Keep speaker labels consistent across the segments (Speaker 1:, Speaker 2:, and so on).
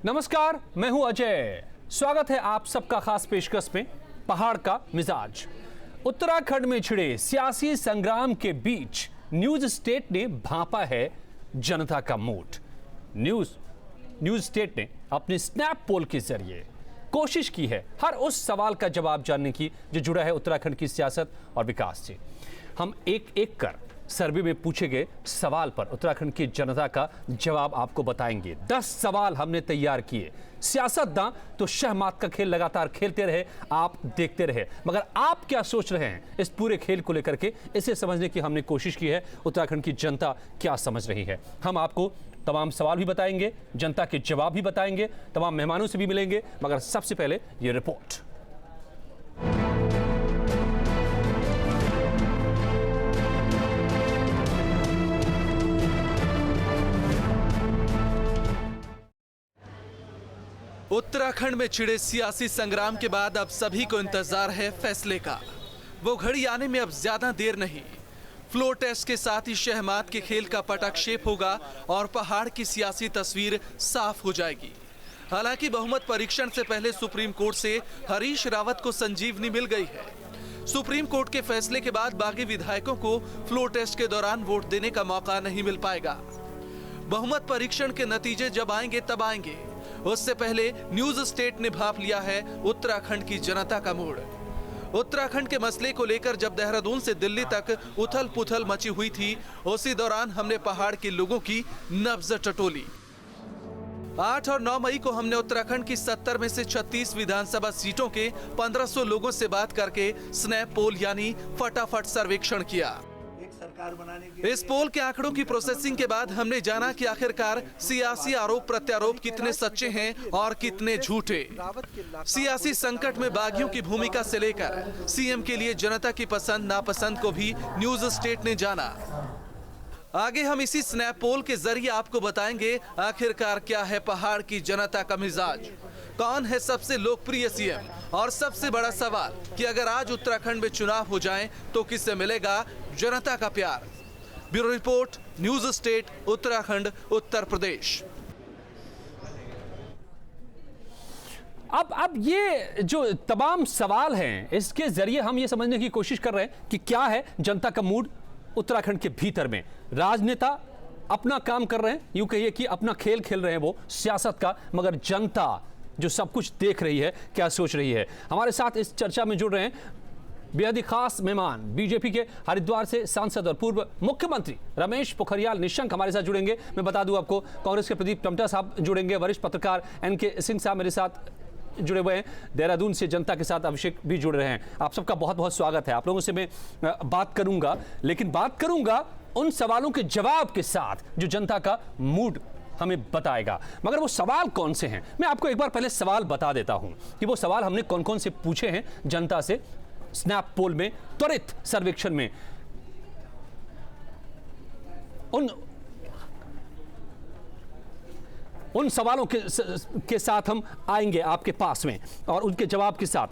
Speaker 1: नमस्कार, मैं हूं अजय। स्वागत है आप सबका खास पेशकश में पहाड़ का मिजाज। उत्तराखंड में छिड़े सियासी संग्राम के बीच न्यूज स्टेट ने भांपा है जनता का मूड। न्यूज स्टेट ने अपने स्नैप पोल के जरिए कोशिश की है हर उस सवाल का जवाब जानने की जो जुड़ा है उत्तराखंड की सियासत और विकास से। हम एक एक कर सर्वे में पूछे गए सवाल पर उत्तराखंड की जनता का जवाब आपको बताएंगे। 10 सवाल हमने तैयार किए। सियासतदान तो शहमात का खेल लगातार खेलते रहे, आप देखते रहे, मगर आप क्या सोच रहे हैं इस पूरे खेल को लेकर के, इसे समझने की हमने कोशिश की है। उत्तराखंड की जनता क्या समझ रही है, हम आपको तमाम सवाल भी बताएंगे, जनता के जवाब भी बताएंगे, तमाम मेहमानों से भी मिलेंगे, मगर सबसे पहले ये रिपोर्ट।
Speaker 2: उत्तराखंड में छिड़े सियासी संग्राम के बाद अब सभी को इंतजार है फैसले का। वो घड़ी आने में अब ज्यादा देर नहीं। फ्लोर टेस्ट के साथ ही शहमात के खेल का पटाक्षेप होगा और पहाड़ की सियासी तस्वीर साफ हो जाएगी। हालांकि बहुमत परीक्षण से पहले सुप्रीम कोर्ट से हरीश रावत को संजीवनी मिल गई है। सुप्रीम कोर्ट के फैसले के बाद बागी विधायकों को फ्लोर टेस्ट के दौरान वोट देने का मौका नहीं मिल पाएगा। बहुमत परीक्षण के नतीजे जब आएंगे तब आएंगे, उससे पहले न्यूज स्टेट ने भांप लिया है उत्तराखंड की जनता का मूड। उत्तराखंड के मसले को लेकर जब देहरादून से दिल्ली तक उथल पुथल मची हुई थी, उसी दौरान हमने पहाड़ के लोगों की नब्ज टटोली। 8 और 9 मई को हमने उत्तराखंड की 70 में से 36 विधानसभा सीटों के 1500 लोगों से बात करके स्नैप पोल यानी फटाफट सर्वेक्षण किया। इस पोल के आंकड़ों की प्रोसेसिंग के बाद हमने जाना कि आखिरकार सियासी आरोप प्रत्यारोप कितने सच्चे हैं और कितने झूठे। सियासी संकट में बागियों की भूमिका से लेकर सीएम के लिए जनता की पसंद नापसंद को भी न्यूज स्टेट ने जाना। आगे हम इसी स्नैप पोल के जरिए आपको बताएंगे आखिरकार क्या है पहाड़ की जनता का मिजाज, कौन है सबसे लोकप्रिय सीएम, और सबसे बड़ा सवाल कि अगर आज उत्तराखंड में चुनाव हो जाएं तो किससे मिलेगा जनता का प्यार। Bureau report, news state, Uttarakhand, Uttar Pradesh.
Speaker 1: अब ये जो तमाम सवाल हैं, इसके जरिए हम ये समझने की कोशिश कर रहे हैं कि क्या है जनता का मूड उत्तराखंड के भीतर में। राजनेता अपना काम कर रहे हैं, यूं कहिए कि अपना खेल खेल रहे हैं वो सियासत का, मगर जनता जो सब कुछ देख रही है क्या सोच रही है। हमारे साथ इस चर्चा में जुड़ रहे हैं बेहद ही खास मेहमान, बीजेपी के हरिद्वार से सांसद और पूर्व मुख्यमंत्री रमेश पोखरियाल निशंक हमारे साथ जुड़ेंगे। मैं बता दूं आपको, कांग्रेस के प्रदीप टमटा साहब जुड़ेंगे, वरिष्ठ पत्रकार एनके सिंह साहब मेरे साथ जुड़े हुए हैं, देहरादून से जनता के साथ अभिषेक भी जुड़ रहे हैं। आप सबका बहुत बहुत स्वागत है। आप लोगों से मैं बात करूंगा, लेकिन बात करूंगा उन सवालों के जवाब के साथ जो जनता का मूड हमें बताएगा। मगर वो सवाल कौन से हैं, मैं आपको एक बार पहले सवाल बता देता हूं कि वो सवाल हमने कौन कौन से पूछे हैं जनता से स्नैप पोल में, त्वरित सर्वेक्षण में। उन सवालों के साथ हम आएंगे आपके पास में और उनके जवाब के साथ।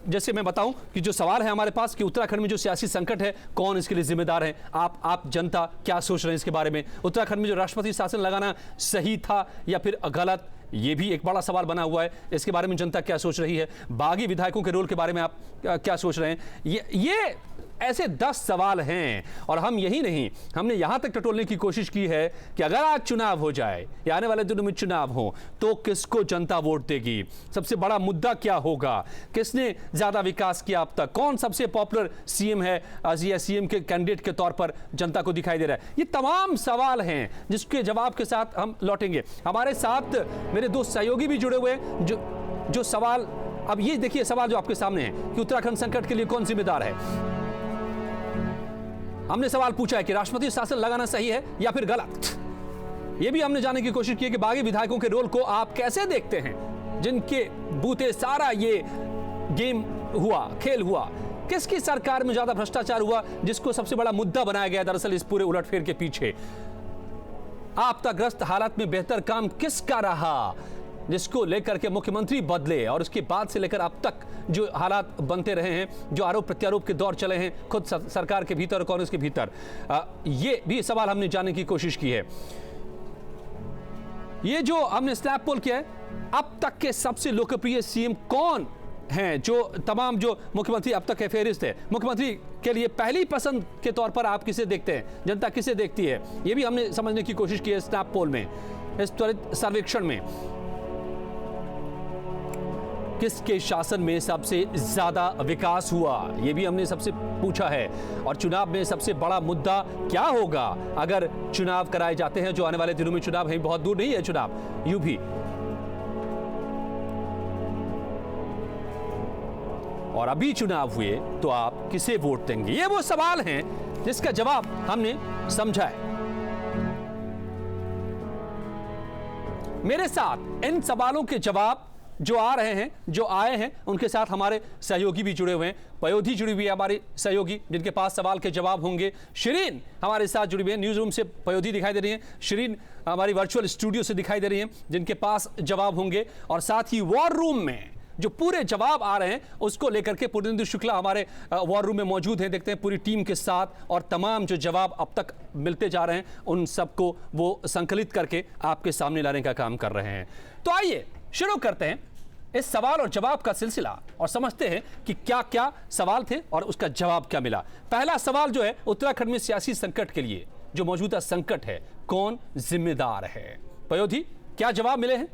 Speaker 1: जैसे मैं बताऊं कि जो सवाल है हमारे पास कि उत्तराखंड में जो सियासी संकट है, कौन इसके लिए जिम्मेदार है, आप जनता क्या सोच रहे हैं इसके बारे में। उत्तराखंड में जो राष्ट्रपति शासन लगाना सही था या फिर गलत, ये भी एक बड़ा सवाल बना हुआ है, इसके बारे में जनता क्या सोच रही है। बागी विधायकों के रोल के बारे में आप क्या सोच रहे हैं। ये ऐसे 10 सवाल हैं और हम यही नहीं, हमने यहां तक टटोलने की कोशिश की है कि अगर आज चुनाव हो जाए या आने वाले दिनों में चुनाव हो तो किसको जनता वोट देगी, सबसे बड़ा मुद्दा क्या होगा, किसने ज्यादा विकास किया अब तक, कौन सबसे पॉपुलर सीएम है या सीएम के कैंडिडेट के तौर पर जनता को दिखाई दे रहा है। ये तमाम सवाल हैं जिसके जवाब के साथ हम लौटेंगे। हमारे साथ मेरे 2 सहयोगी भी जुड़े हुए हैं जो सवाल, अब ये देखिए सवाल जो आपके सामने है कि उत्तराखंड संकट के लिए कौन जिम्मेदार है। हमने सवाल पूछा है कि राष्ट्रपति शासन लगाना सही है या फिर गलत। यह भी हमने जानने की कोशिश की है कि बागी विधायकों के रोल को आप कैसे देखते हैं, जिनके बूते सारा ये गेम हुआ, खेल हुआ। किसकी सरकार में ज्यादा भ्रष्टाचार हुआ, जिसको सबसे बड़ा मुद्दा बनाया गया दरअसल इस पूरे उलटफेर के पीछे। आपदाग्रस्त हालात में बेहतर काम किसका रहा, जिसको लेकर के मुख्यमंत्री बदले और उसके बाद से लेकर अब तक जो हालात बनते रहे हैं, जो आरोप प्रत्यारोप के दौर चले हैं खुद सरकार के भीतर और कांग्रेस के भीतर, ये भी सवाल हमने जानने की कोशिश की है। ये जो हमने स्नैप पोल किया है, अब तक के सबसे लोकप्रिय सीएम कौन हैं? जो तमाम जो मुख्यमंत्री अब तक है फेहरिस्त है, मुख्यमंत्री के लिए पहली पसंद के तौर पर आप किसे देखते हैं, जनता किसे देखती है? ये भी हमने समझने की कोशिश की है स्नैप पोल में, इस त्वरित सर्वेक्षण में। किसके शासन में सबसे ज्यादा विकास हुआ, ये भी हमने सबसे पूछा है। और चुनाव में सबसे बड़ा मुद्दा क्या होगा अगर चुनाव कराए जाते हैं, जो आने वाले दिनों में चुनाव है, बहुत दूर नहीं है चुनाव, यूं भी। और अभी चुनाव हुए तो आप किसे वोट देंगे? ये वो सवाल हैं जिसका जवाब हमने समझा है। मेरे साथ इन सवालों के जवाब जो आ रहे हैं, जो आए हैं, उनके साथ हमारे सहयोगी भी जुड़े हुए हैं। पयोधी जुड़ी हुई है हमारी सहयोगी, जिनके पास सवाल के जवाब होंगे। शिरीन हमारे साथ जुड़ी हुई है, न्यूज रूम से पयोधी दिखाई दे रही है। शिरीन हमारी वर्चुअल स्टूडियो से दिखाई दे रही है, जिनके पास जवाब होंगे। और साथ ही वॉर रूम में जो पूरे जवाब आ रहे हैं, उसको लेकर के पूर्णेंदु शुक्ला हमारे वॉर रूम में मौजूद हैं। देखते हैं पूरी टीम के साथ, और तमाम जो जवाब अब तक मिलते जा रहे हैं, उन सबको वो संकलित करके आपके सामने लाने का काम कर रहे हैं। तो आइए शुरू करते हैं इस सवाल और जवाब का सिलसिला और समझते हैं कि क्या क्या सवाल थे और उसका जवाब क्या मिला। पहला सवाल जो है, उत्तराखंड में सियासी संकट के लिए जो मौजूदा संकट है, कौन जिम्मेदार है? पयोधी, क्या जवाब मिले हैं?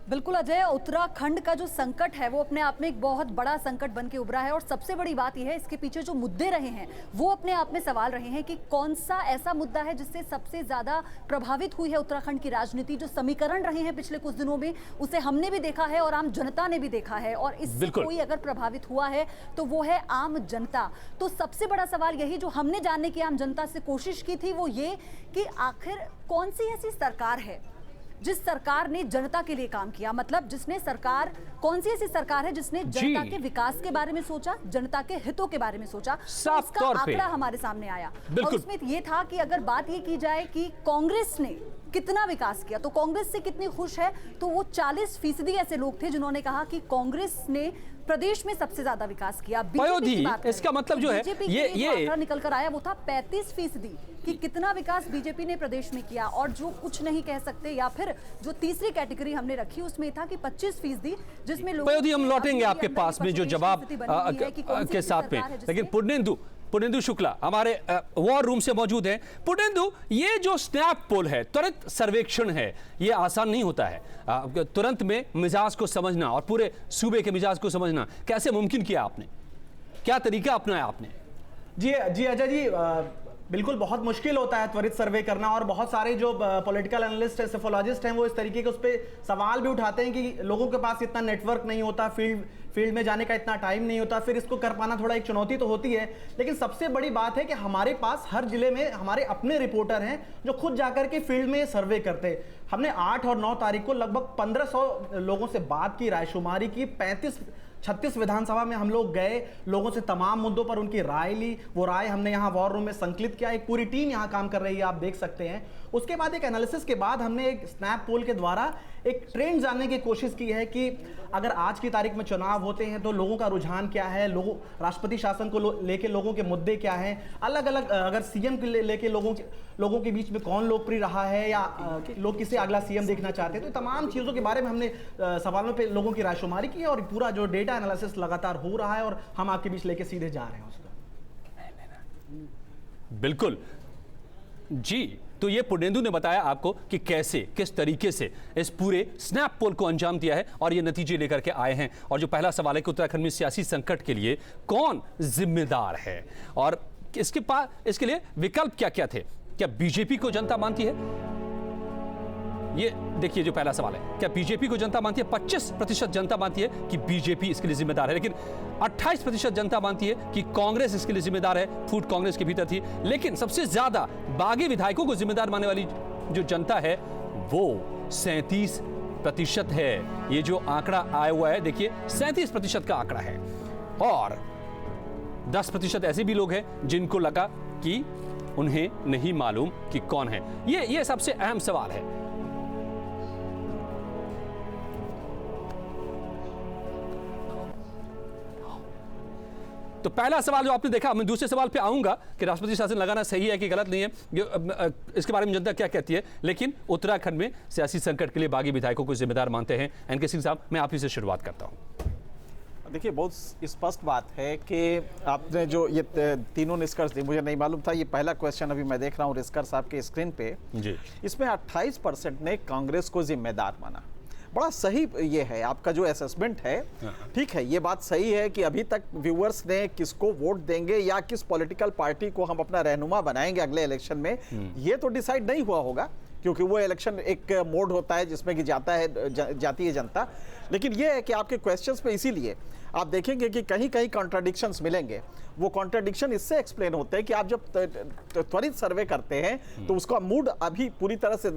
Speaker 3: बिल्कुल अजय, उत्तराखंड का जो संकट है वो अपने आप में एक बहुत बड़ा संकट बन के उभरा है। और सबसे बड़ी बात यह है, इसके पीछे जो मुद्दे रहे हैं वो अपने आप में सवाल रहे हैं कि कौन सा ऐसा मुद्दा है जिससे सबसे ज्यादा प्रभावित हुई है उत्तराखंड की राजनीति। जो समीकरण रहे हैं पिछले कुछ दिनों में, उसे हमने भी देखा है और आम जनता ने भी देखा है, और इससे कोई अगर प्रभावित हुआ है तो वो है आम जनता। तो सबसे बड़ा सवाल यही जो हमने जानने की आम जनता से कोशिश की थी, वो ये कि आखिर कौन सी ऐसी सरकार है जिस सरकार ने जनता के लिए काम किया। मतलब जिसने सरकार, कौन सी ऐसी सरकार है जिसने जनता के विकास के बारे में सोचा, जनता के हितों के बारे में सोचा।
Speaker 1: साफ
Speaker 3: उसका
Speaker 1: तौर पे
Speaker 3: आंकड़ा हमारे सामने आया। और उसमें ये था कि अगर बात ये की जाए कि कांग्रेस ने कितना विकास किया, तो कांग्रेस से कितनी खुश है, तो वो 40% ऐसे लोग थे जिन्होंने कहा कि कांग्रेस ने प्रदेश में सबसे ज्यादा विकास किया।
Speaker 1: इसका मतलब जो है, ये
Speaker 3: आंकड़ा निकल कर आया वो था 35% कि कितना विकास बीजेपी ने प्रदेश में किया। और जो कुछ नहीं कह सकते, या फिर जो तीसरी कैटेगरी हमने रखी उसमें था कि 25%, जिसमें
Speaker 1: पयोधी हम लौटेंगे आपके पास में जो जवाब के साथ में। लेकिन पूर्णेंदु शुक्ला हमारे वॉर रूम से मौजूद हैं। पूर्णेंदु, ये जो स्नैप पोल है, त्वरित सर्वेक्षण है, ये आसान नहीं होता है। तुरंत में मिजाज को समझना और पूरे सूबे के मिजाज को समझना कैसे मुमकिन किया आपने? क्या तरीका अपनाया आपने?
Speaker 4: जी अजय जी, बिल्कुल बहुत मुश्किल होता है त्वरित सर्वे करना। और बहुत सारे जो पॉलिटिकल एनालिस्ट है, सोफोलॉजिस्ट हैं, वो इस तरीके के उस पर सवाल भी उठाते हैं कि लोगों के पास इतना नेटवर्क नहीं होता, फील्ड में जाने का इतना टाइम नहीं होता, फिर इसको कर पाना थोड़ा एक चुनौती तो होती है। लेकिन सबसे बड़ी बात है कि हमारे पास हर जिले में हमारे अपने रिपोर्टर हैं जो खुद जाकर के फील्ड में सर्वे करते हैं। हमने 8 और 9 तारीख को लगभग 1500 लोगों से बात की, रायशुमारी की। 36 विधानसभा में हम लोग गए, लोगों से तमाम मुद्दों पर उनकी राय ली। वो राय हमने यहाँ वॉर रूम में संकलित किया। एक पूरी टीम यहाँ काम कर रही है, आप देख सकते हैं। उसके बाद एक एनालिसिस के बाद हमने एक स्नैप पोल के द्वारा एक ट्रेंड जानने की कोशिश की है कि अगर आज की तारीख में चुनाव होते हैं तो लोगों का रुझान क्या है, राष्ट्रपति शासन को लेके लोगों के मुद्दे क्या हैं, अलग अलग अगर सीएम के लेके लोगों के बीच में कौन लोकप्रिय रहा है, या लोग किसे अगला सीएम देखना चाहते हैं। तो तमाम चीज़ों के बारे में हमने सवालों पे लोगों की रायशुमारी की, और पूरा जो डेटा एनालिसिस लगातार हो रहा है और हम आपके बीच लेके सीधे जा रहे हैं उसका।
Speaker 1: बिल्कुल जी। तो ये पूर्णेंदु ने बताया आपको कि कैसे, किस तरीके से इस पूरे स्नैप पोल को अंजाम दिया है और ये नतीजे लेकर के आए हैं। और जो पहला सवाल है कि उत्तराखंड में सियासी संकट के लिए कौन जिम्मेदार है, और इसके लिए विकल्प क्या क्या थे? क्या बीजेपी को जनता मानती है? ये देखिए जो पहला सवाल है, क्या बीजेपी को जनता मानती है? 25% जनता मानती है कि बीजेपी इसके लिए जिम्मेदार है, लेकिन 28% जनता मानती है कि कांग्रेस इसके लिए जिम्मेदार है। फूट कांग्रेस के भीतर थी। लेकिन सबसे ज्यादा बागी विधायकों को जिम्मेदार मानने वाली जो जनता है वो 37% है। ये जो आंकड़ा आया हुआ है, देखिए 37% का आंकड़ा है। और 10% ऐसे भी लोग हैं जिनको लगा कि उन्हें नहीं मालूम कि कौन है। ये सबसे अहम सवाल है। तो पहला सवाल जो आपने देखा, मैं दूसरे सवाल पे आऊंगा कि राष्ट्रपति शासन लगाना सही है कि गलत नहीं है, इसके बारे में जनता क्या कहती है। लेकिन उत्तराखंड में सियासी संकट के लिए बागी विधायकों को जिम्मेदार मानते हैं। एनके सिंह साहब, मैं आप ही से शुरुआत करता हूं।
Speaker 5: देखिए, बहुत स्पष्ट बात है कि आपने जो ये तीनों निष्कर्ष दिए, मुझे नहीं मालूम था। ये पहला क्वेश्चन अभी मैं देख रहा हूँ निष्कर्ष आपके स्क्रीन पे
Speaker 1: जी।
Speaker 5: इसमें 28% ने कांग्रेस को जिम्मेदार माना। बड़ा सही ये है आपका जो असेसमेंट है। ठीक है, ये बात सही है कि अभी तक व्यूअर्स ने किसको वोट देंगे या किस पॉलिटिकल पार्टी को हम अपना रहनुमा बनाएंगे अगले इलेक्शन में, ये तो डिसाइड नहीं हुआ होगा, क्योंकि वो इलेक्शन एक मोड होता है जिसमें कि जाती है जनता। लेकिन ये है कि आपके क्वेश्चंस पे इसीलिए आप देखेंगे कि कहीं कहीं कॉन्ट्राडिक्शंस मिलेंगे। वो कॉन्ट्राडिक्शन इससे एक्सप्लेन होते हैं कि आप जब त्वरित सर्वे करते हैं तो उसका मूड अभी पूरी तरह से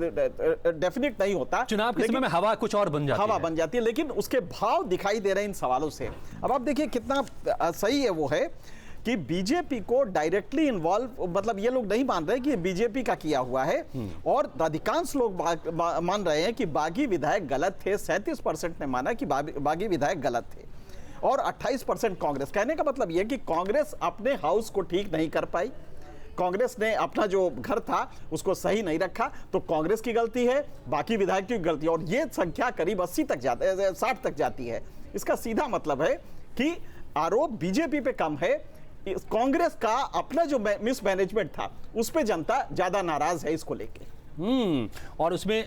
Speaker 5: डेफिनेट नहीं होता।
Speaker 1: चुनाव के समय में हवा कुछ और बन जाती है,
Speaker 5: हवा बन जाती है, लेकिन उसके भाव दिखाई दे रहे हैं इन सवालों से। अब आप देखिए कितना सही है वो है कि बीजेपी को डायरेक्टली इन्वॉल्व, मतलब ये लोग नहीं मान रहे कि ये बीजेपी का किया हुआ है, और अधिकांश लोग मान रहे हैं कि बागी विधायक गलत थे। 37% ने माना कि बागी विधायक गलत थे और 28% कांग्रेस। कहने का मतलब यह कि कांग्रेस अपने हाउस को ठीक नहीं कर पाई, कांग्रेस ने अपना जो घर था उसको सही नहीं रखा, तो कांग्रेस की गलती है, बाकी विधायक की गलती है। और ये संख्या करीब 80 तक जाती है, 60 तक जाती है। इसका सीधा मतलब है कि आरोप बीजेपी पे कम है, कांग्रेस का अपना जो मिसमैनेजमेंट था उस पे जनता ज्यादा नाराज है इसको लेके।
Speaker 1: और उसमें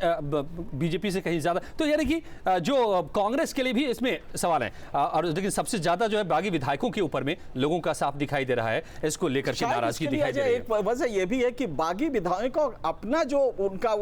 Speaker 1: बीजेपी से कहीं ज्यादा, तो यानी कि जो कांग्रेस के लिए भी इसमें सवाल है। और लेकिन सबसे ज्यादा जो है बागी विधायकों के ऊपर में लोगों का साफ दिखाई दे रहा है, इसको लेकर के नाराजगी दिखाई दे रही है।
Speaker 5: एक वजह यह भी है कि बागी विधायकों का अपना जो उनका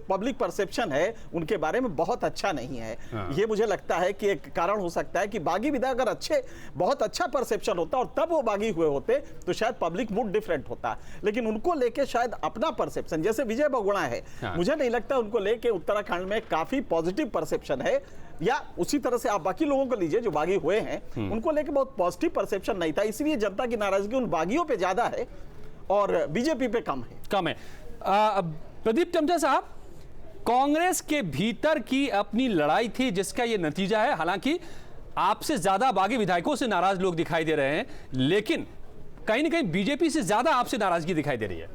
Speaker 5: पब्लिक परसेप्शन है उनके बारे में बहुत अच्छा नहीं है। ये मुझे लगता है कि एक कारण हो सकता है कि बागी विधायक अगर बहुत अच्छा परसेप्शन होता और तब वो बागी हुए होते तो शायद पब्लिक मूड डिफरेंट होता। लेकिन उनको लेके शायद अपना परसेप्शन, जैसे विजय है, मुझे नहीं लगता उनको लेके उत्तराखंड में काफी पॉजिटिव परसेप्शन है, या उसी तरह से आप बाकी लोगों को लीजिए जो बागी हुए हैं उनको लेके बहुत पॉजिटिव परसेप्शन नहीं था। इसलिए जनता की नाराजगी उन बागियों पे ज्यादा है और बीजेपी पे कम है।
Speaker 1: प्रदीप टमटा साहब, कांग्रेस के भीतर की अपनी लड़ाई थी जिसका यह नतीजा है। हालांकि आपसे ज्यादा बागी विधायकों से नाराज लोग दिखाई दे रहे हैं, लेकिन कहीं ना कहीं बीजेपी से ज्यादा आपसे नाराजगी दिखाई दे रही है।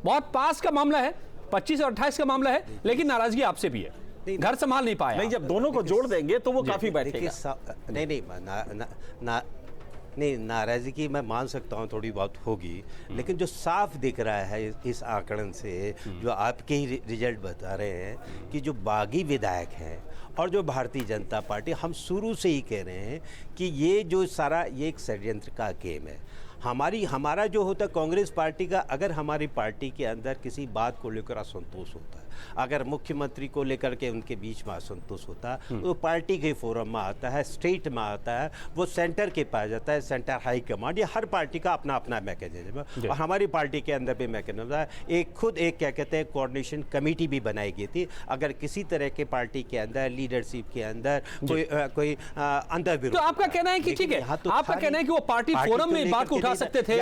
Speaker 1: बहुत पास का मामला है, 25 और 28 का मामला है, लेकिन नाराजगी आपसे भी है, घर संभाल नहीं पाया।
Speaker 5: नहीं, जब दोनों को जोड़ देंगे तो वो काफी बैठेगा।
Speaker 6: नहीं, नाराजगी मैं मान सकता हूँ थोड़ी बहुत होगी, लेकिन जो साफ दिख रहा है इस आंकड़न से, जो आपके ही रिजल्ट बता रहे हैं कि जो बागी विधायक हैं और जो भारतीय जनता पार्टी, हम शुरू से ही कह रहे हैं कि ये जो सारा ये एक षड्यंत्र का गेम है। हमारा जो होता है कांग्रेस पार्टी का, अगर हमारी पार्टी के अंदर किसी बात को लेकर असंतोष होता है, अगर मुख्यमंत्री को लेकर के उनके बीच में असंतोष होता है तो पार्टी के फोरम में आता है, स्टेट में आता है, वो सेंटर के पास जाता है, सेंटर हाई कमांड। ये हर पार्टी का अपना अपना मैकेनिज्म है और हमारी पार्टी के अंदर भी मैकेनिज्म है। एक क्या कहते हैं कोऑर्डिनेशन कमेटी भी बनाई गई थी। अगर किसी तरह के पार्टी के अंदर लीडरशिप के अंदर कोई अंदर विरोध,
Speaker 1: तो आपका कहना है कि ठीक है, आपका कहना है कि वो पार्टी फोरम में बात को उठा सकते थे,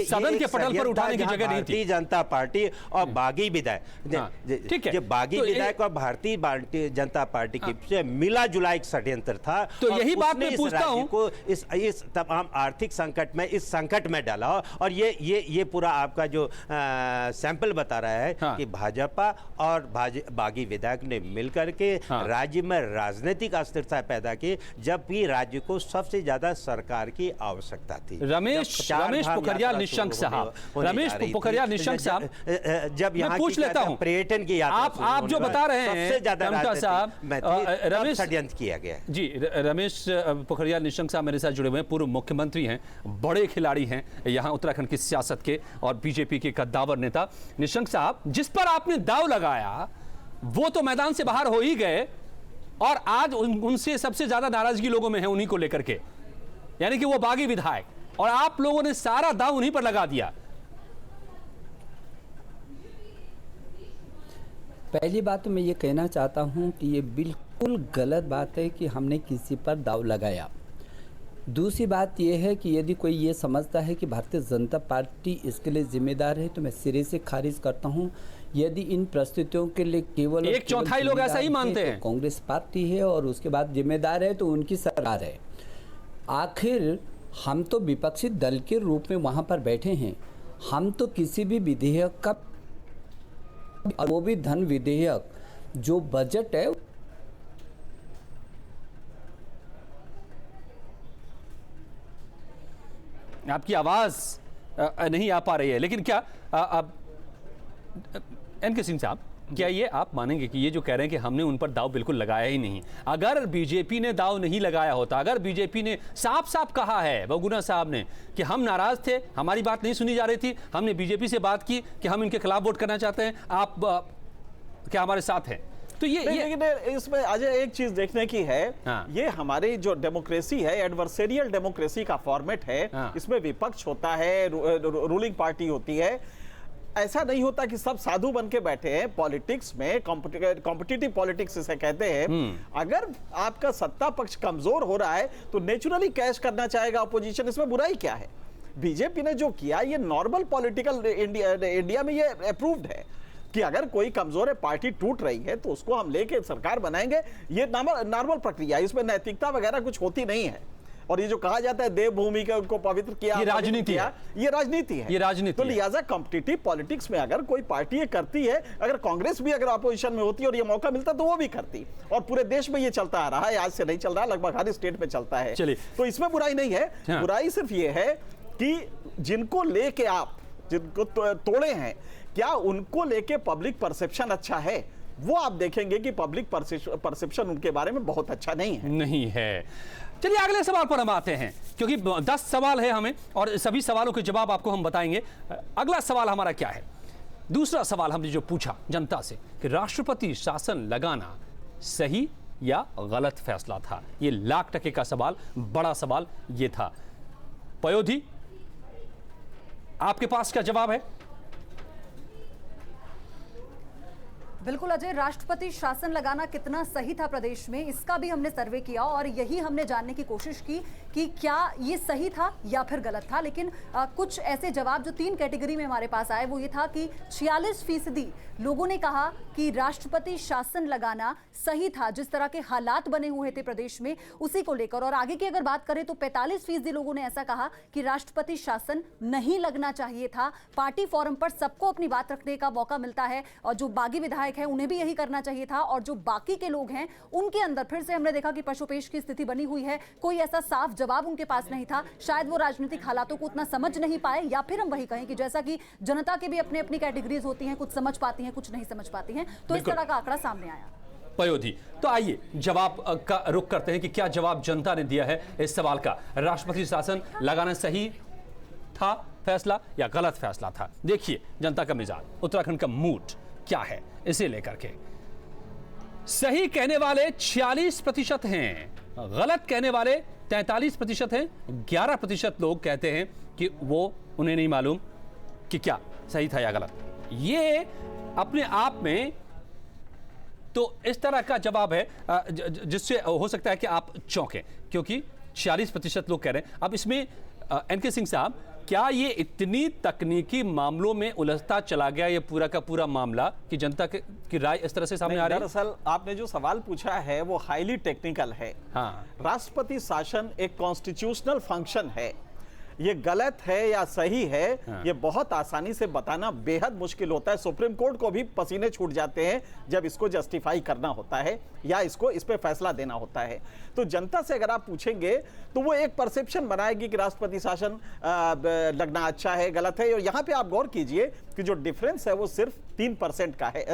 Speaker 1: सदन के पटल पर उठाने की जगह नहीं थी।
Speaker 6: भारतीय जनता पार्टी और बागी विधायक, ठीक है, बागी विधायक और भारतीय जनता पार्टी के पीछे मिला जुला एक षड्यंत्र था।
Speaker 1: तो यही बात मैं पूछता हूं
Speaker 6: को इस तमाम आर्थिक संकट में, इस संकट में डाला। और ये पूरा आपका जो सैंपल बता रहा है कि भाजपा और बागी विधायक ने मिलकर के राज्य में राजनीतिक अस्थिरता पैदा की, जबकि राज्य को सबसे ज्यादा सरकार की आवश्यकता थी।
Speaker 1: रमेश पोखरियाल निशंक साहब,
Speaker 6: जब यहाँ
Speaker 1: पूछ लेता हूं,
Speaker 6: पर्यटन की
Speaker 1: आप जो बता रहे हैं
Speaker 6: सबसे ज्यादा
Speaker 1: साहब,
Speaker 6: रमेश षड्यंत्र किया गया
Speaker 1: जी। रमेश पोखरियाल निशंक साहब मेरे साथ जुड़े हुए हैं, पूर्व मुख्यमंत्री हैं, बड़े खिलाड़ी हैं यहाँ उत्तराखंड की सियासत के और बीजेपी के कद्दावर नेता। निशंक साहब, जिस पर आपने दाव लगाया वो तो मैदान से बाहर हो ही गए और आज उनसे सबसे ज्यादा नाराजगी लोगों में है, उन्हीं को लेकर के, यानी कि वो बागी विधायक, और आप लोगों ने सारा दाव उन्हीं पर लगा दिया।
Speaker 7: पहली बात तो मैं ये कहना चाहता हूँ कि ये बिल्कुल गलत बात है कि हमने किसी पर दाव लगाया। दूसरी बात ये है कि यदि कोई ये समझता है कि भारतीय जनता पार्टी इसके लिए जिम्मेदार है तो मैं सिरे से खारिज करता हूँ। यदि इन परिस्थितियों के लिए केवल
Speaker 1: 1/4 लोग ऐसा ही मानते हैं,
Speaker 7: कांग्रेस पार्टी है और उसके बाद जिम्मेदार है तो उनकी सरकार है। आखिर हम तो विपक्षी दल के रूप में वहाँ पर बैठे हैं, हम तो किसी भी विधेयक का, वो भी धन विधेयक जो बजट है,
Speaker 1: आपकी आवाज नहीं आ पा रही है, लेकिन क्या एनके सिंह साहब, क्या ये आप मानेंगे कि ये जो कह रहे हैं कि हमने उन पर दाव बिल्कुल लगाया ही नहीं, अगर बीजेपी ने दाव नहीं लगाया होता, अगर बीजेपी ने साफ साफ कहा है बहुगुणा साहब ने कि हम नाराज थे, हमारी बात नहीं सुनी जा रही थी, हमने बीजेपी से बात की कि हम इनके खिलाफ वोट करना चाहते हैं, आप क्या हमारे साथ हैं, तो ये
Speaker 5: लेकिन इसमें अजय एक चीज देखने की है,
Speaker 1: हाँ।
Speaker 5: ये हमारी जो डेमोक्रेसी है, एडवर्सेरियल डेमोक्रेसी का फॉर्मेट है,
Speaker 1: हाँ।
Speaker 5: इसमें विपक्ष होता है, रूलिंग पार्टी होती है। ऐसा नहीं होता कि सब साधु बन के बैठे हैं। पॉलिटिक्स में कॉम्पिटिटिव पॉलिटिक्स इसे कहते हैं, अगर आपका सत्ता पक्ष कमजोर हो रहा है तो नेचुरली कैश करना चाहेगा अपोजिशन, इसमें बुराई क्या है? बीजेपी ने जो किया ये नॉर्मल पॉलिटिकल इंडिया में ये अप्रूव्ड है कि अगर कोई कमजोर है, पार्टी टूट रही है, तो उसको हम लेके सरकार बनाएंगे, ये नॉर्मल प्रक्रिया, इसमें नैतिकता वगैरह कुछ होती नहीं है। और ये जो कहा जाता है देवभूमि को पवित्र किया,
Speaker 1: ये राजनीति है,
Speaker 5: ये राजनीति है,
Speaker 1: ये राजनीति
Speaker 5: तो
Speaker 1: है।
Speaker 5: लिहाजा कॉम्पिटिटिव पॉलिटिक्स में अगर कोई पार्टी ये करती है, अगर कांग्रेस भी अगर अपोजिशन में होती और ये मौका मिलता तो वो भी करती, और पूरे देश में ये चलता आ रहा है, आज से नहीं चल रहा, लगभग हर स्टेट में चलता है।
Speaker 1: चलिए,
Speaker 5: तो इसमें बुराई नहीं है,
Speaker 1: हाँ।
Speaker 5: बुराई सिर्फ ये है कि जिनको लेके आप जिनको तोड़े हैं, क्या उनको लेके पब्लिक परसेप्शन अच्छा है? वो आप देखेंगे कि पब्लिक परसेप्शन उनके बारे में बहुत अच्छा नहीं है।
Speaker 1: चलिए अगले सवाल पर हम आते हैं, क्योंकि 10 सवाल है हमें और सभी सवालों के जवाब आपको हम बताएंगे। अगला सवाल हमारा क्या है? दूसरा सवाल हमने जो पूछा जनता से कि राष्ट्रपति शासन लगाना सही या गलत फैसला था, ये लाख% का सवाल, बड़ा सवाल ये था। पयोधी, आपके पास क्या जवाब है?
Speaker 3: बिल्कुल अजय, राष्ट्रपति शासन लगाना कितना सही था प्रदेश में, इसका भी हमने सर्वे किया और यही हमने जानने की कोशिश की कि क्या ये सही था या फिर गलत था। लेकिन कुछ ऐसे जवाब जो 3 कैटेगरी में हमारे पास आए वो ये था कि 46% लोगों ने कहा कि राष्ट्रपति शासन लगाना सही था, जिस तरह के हालात बने हुए थे प्रदेश में उसी को लेकर। और आगे की अगर बात करें तो 45% लोगों ने ऐसा कहा कि राष्ट्रपति शासन नहीं लगना चाहिए था। पार्टी फोरम पर सबको अपनी बात रखने का मौका मिलता है और जो बागी विधायक है उन्हें भी यही करना चाहिए था, और जो बाकी के लोग हैं उनके अंदर फिर से हमने देखा कि पशुपेश की स्थिति बनी हुई है। कोई ऐसा साफ जवाब उनके पास नहीं था, शायद वो राजनीतिक हालातों को उतना समझ नहीं पाए, या फिर हम वही कहें कि जैसा कि जनता के भी अपनी अपनी कैटेगरीज होती हैं, कुछ समझ पाती हैं, कुछ नहीं समझ पाती हैं, तो इस तरह का आंकड़ा सामने आया।
Speaker 1: पयोधी, तो आइए जवाब का रुख करते हैं कि क्या जवाब जनता ने दिया है इस सवाल का। राष्ट्रपति शासन लगाना सही था फैसला या गलत फैसला था? देखिए जनता का मिजाज, उत्तराखंड का मूड क्या है इसे लेकर के। सही कहने वाले 46% हैं, गलत कहने वाले 43% हैं। 11% लोग कहते हैं कि वो उन्हें नहीं मालूम कि क्या सही था या गलत। ये अपने आप में तो इस तरह का जवाब है जिससे हो सकता है कि आप चौंकें, क्योंकि 46% लोग कह रहे हैं। अब इसमें एनके सिंह साहब, क्या ये इतनी तकनीकी मामलों में उलझता चला गया ये पूरा का पूरा मामला कि जनता की राय इस तरह से सामने आ रही है?
Speaker 5: दरअसल आपने जो सवाल पूछा है वो हाईली टेक्निकल है।
Speaker 1: हाँ।
Speaker 5: राष्ट्रपति शासन एक कॉन्स्टिट्यूशनल फंक्शन है, ये गलत है या सही है,
Speaker 1: हाँ।
Speaker 5: ये बहुत आसानी से बताना बेहद मुश्किल होता है। सुप्रीम कोर्ट को भी पसीने छूट जाते हैं जब इसको जस्टिफाई करना होता है या इसको इस पे फैसला देना होता है। तो जनता से अगर आप पूछेंगे तो वो एक परसेप्शन बनाएगी कि राष्ट्रपति शासन लगना अच्छा है, गलत है। और यहाँ पे आप गौर कीजिए कि जो डिफरेंस है वो सिर्फ 3% का है,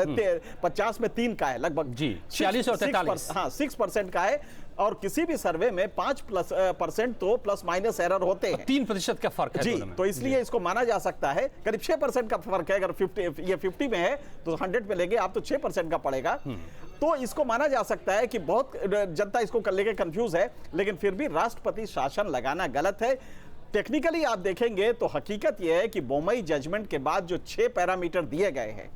Speaker 5: 50 में 3 का है लगभग
Speaker 1: जी, 46 और 43।
Speaker 5: हाँ, 6% का है। और किसी भी सर्वे में 5% तो प्लस माइनस एरर होते हैं।
Speaker 1: 3% का फर्क है
Speaker 5: जी,
Speaker 1: दोनों में।
Speaker 5: तो इसलिए इसको माना जा सकता है करीब 6% का फर्क है। अगर 50 में है तो 100 में लेंगे आप तो 6% का पड़ेगा। तो इसको माना जा सकता है कि बहुत जनता इसको लेके कंफ्यूज है, लेकिन फिर भी राष्ट्रपति शासन लगाना गलत है। टेक्निकली आप देखेंगे तो हकीकत यह है कि बोमई जजमेंट के बाद जो 6 पैरामीटर दिए गए हैं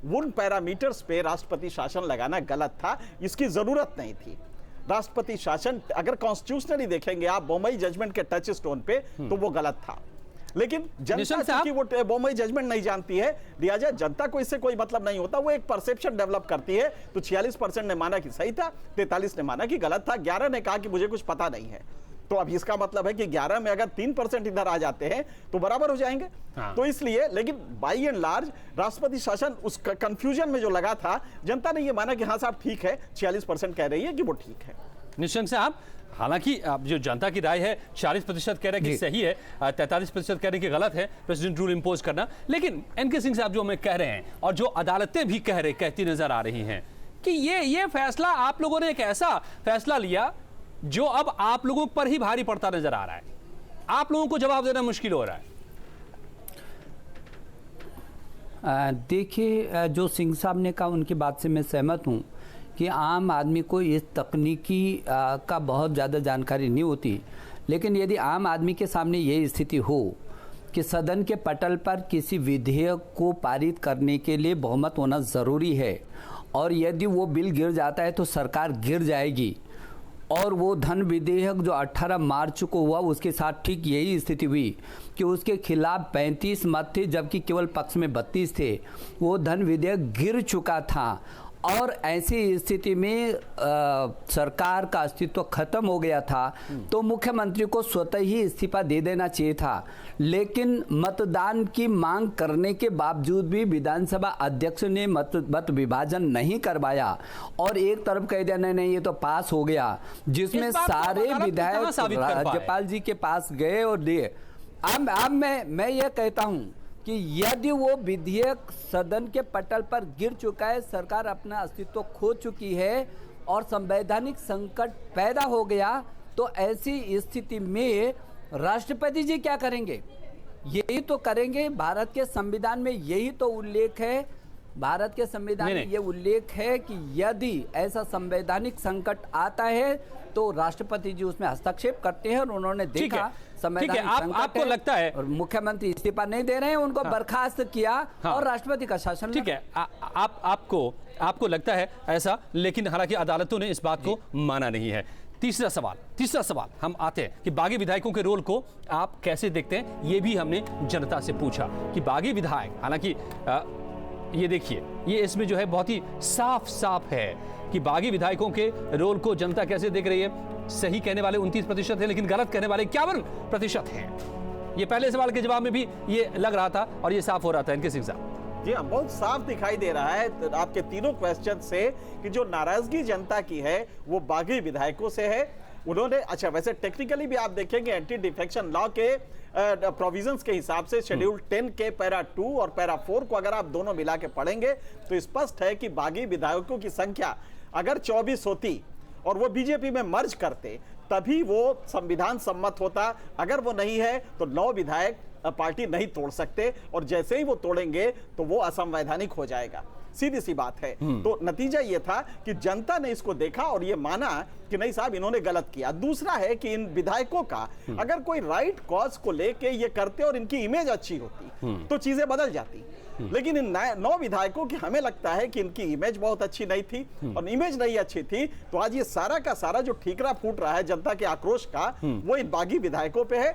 Speaker 5: उन पैरामीटर्स पे राष्ट्रपति शासन लगाना गलत था, इसकी जरूरत नहीं थी। राष्ट्रपति शासन अगर कॉन्स्टिट्यूशनली देखेंगे आप बोमई जजमेंट के टच स्टोन पे तो वो गलत था। लेकिन जनता क्योंकि वो बोमई जजमेंट नहीं जानती है, लिहाजा जनता को इससे कोई मतलब नहीं होता, वो एक परसेप्शन डेवलप करती है। तो 46% ने माना कि सही था, 43 ने माना कि गलत था, 11 ने कहा कि मुझे कुछ पता नहीं है। तो अब इसका मतलब है कि 11 में अगर 3% इधर आ जाते हैं तो बराबर हो जाएंगे। तो इसलिए, लेकिन बाई एंड लार्ज राष्ट्रपति शासन उस कंफ्यूजन में जो लगा था, जनता ने ये माना कि हाँ साहब ठीक है, 46% कह रही है कि वो ठीक है।
Speaker 1: निशंक साहब, हालांकि जो जनता की राय है 40% कह रहे हैं कि सही है, 43% कह रहे हैं कि गलत है प्रेसिडेंट रूल इंपोज करना, लेकिन एनके सिंह साहब जो हमें कह रहे हैं और जो अदालतें भी कहती नजर आ रही हैं कि ये फैसला आप लोगों ने एक ऐसा फैसला लिया जो अब आप लोगों पर ही भारी पड़ता नजर आ रहा है, आप लोगों को जवाब देना मुश्किल हो रहा है।
Speaker 7: देखिए, जो सिंह साहब ने कहा उनकी बात से मैं सहमत हूं कि आम आदमी को इस तकनीकी का बहुत ज़्यादा जानकारी नहीं होती, लेकिन यदि आम आदमी के सामने ये स्थिति हो कि सदन के पटल पर किसी विधेयक को पारित करने के लिए बहुमत होना ज़रूरी है और यदि वो बिल गिर जाता है तो सरकार गिर जाएगी, और वो धन विधेयक जो 18 मार्च को हुआ उसके साथ ठीक यही स्थिति हुई कि उसके खिलाफ 35 मत थे जबकि केवल पक्ष में 32 थे, वो धन विधेयक गिर चुका था और ऐसी स्थिति में सरकार का अस्तित्व खत्म हो गया था, तो मुख्यमंत्री को स्वतः ही इस्तीफा दे देना चाहिए था। लेकिन मतदान की मांग करने के बावजूद भी विधानसभा अध्यक्ष ने मत विभाजन नहीं करवाया और एक तरफ कह दिया नहीं ये तो पास हो गया, जिसमें सारे विधायक राज्यपाल जी के पास गए और दिए। अब मैं ये कहता हूं कि यदि वो विधेयक सदन के पटल पर गिर चुका है, सरकार अपना अस्तित्व खो चुकी है और संवैधानिक संकट पैदा हो गया, तो ऐसी स्थिति में राष्ट्रपति जी क्या करेंगे? यही तो करेंगे, भारत के संविधान में यही तो उल्लेख है, भारत के संविधान में ये उल्लेख है कि यदि ऐसा संवैधानिक संकट आता है तो राष्ट्रपति जी उसमें हस्तक्षेप करते हैं और उन्होंने देखा
Speaker 1: आपको लगता है
Speaker 7: और मुख्यमंत्री इस्तीफा नहीं दे रहे हैं, उनको बर्खास्त किया और राष्ट्रपति का शासन।
Speaker 1: ठीक है, आपको लगता है ऐसा, लेकिन हालांकि अदालतों ने इस बात को माना नहीं है। तीसरा सवाल हम आते हैं कि बागी विधायकों के रोल को आप कैसे देखते हैं, ये भी हमने जनता से पूछा कि बागी विधायक, हालांकि ये देखिए, ये इसमें जो है बहुत ही साफ है कि बागी विधायकों के रोल को जनता कैसे देख रही है। सही कहने वाले 29% है, लेकिन गलत कहने वाले 51% हैं। ये पहले सवाल के जवाब में भी ये लग रहा था और ये साफ हो रहा था एनके सिंह साहब।
Speaker 5: जी हाँ, बहुत साफ दिखाई दे रहा है आपके तीनों क्वेश्चन से कि जो नाराजगी जनता की है वो बागी विधायकों से है। उन्होंने, अच्छा वैसे टेक्निकली भी आप देखेंगे एंटी डिफेक्शन लॉ के प्रोविजंस के हिसाब से शेड्यूल 10 के पैरा 2 और पैरा 4 को अगर आप दोनों मिला के पढ़ेंगे तो स्पष्ट है कि बागी विधायकों की संख्या अगर 24 होती और वो बीजेपी में मर्ज करते तभी वो संविधान सम्मत होता। अगर वो नहीं है तो 9 विधायक पार्टी नहीं तोड़ सकते और जैसे ही वो तोड़ेंगे तो वो असंवैधानिक हो जाएगा, सीधी सी बात है। तो नतीजा ये था कि जनता ने इसको देखा और ये माना कि नहीं साहब इन्होंने गलत किया। दूसरा है कि इन विधायकों का अगर कोई राइट कॉज को लेके ये करते और इनकी इमेज अच्छी होती तो चीजें बदल जाती, लेकिन इन 9 विधायकों की हमें लगता है कि इनकी इमेज बहुत अच्छी नहीं थी और इमेज नहीं अच्छी थी तो आज ये सारा का सारा जो ठीकरा फूट रहा है जनता के आक्रोश का वो इन बागी विधायकों पे है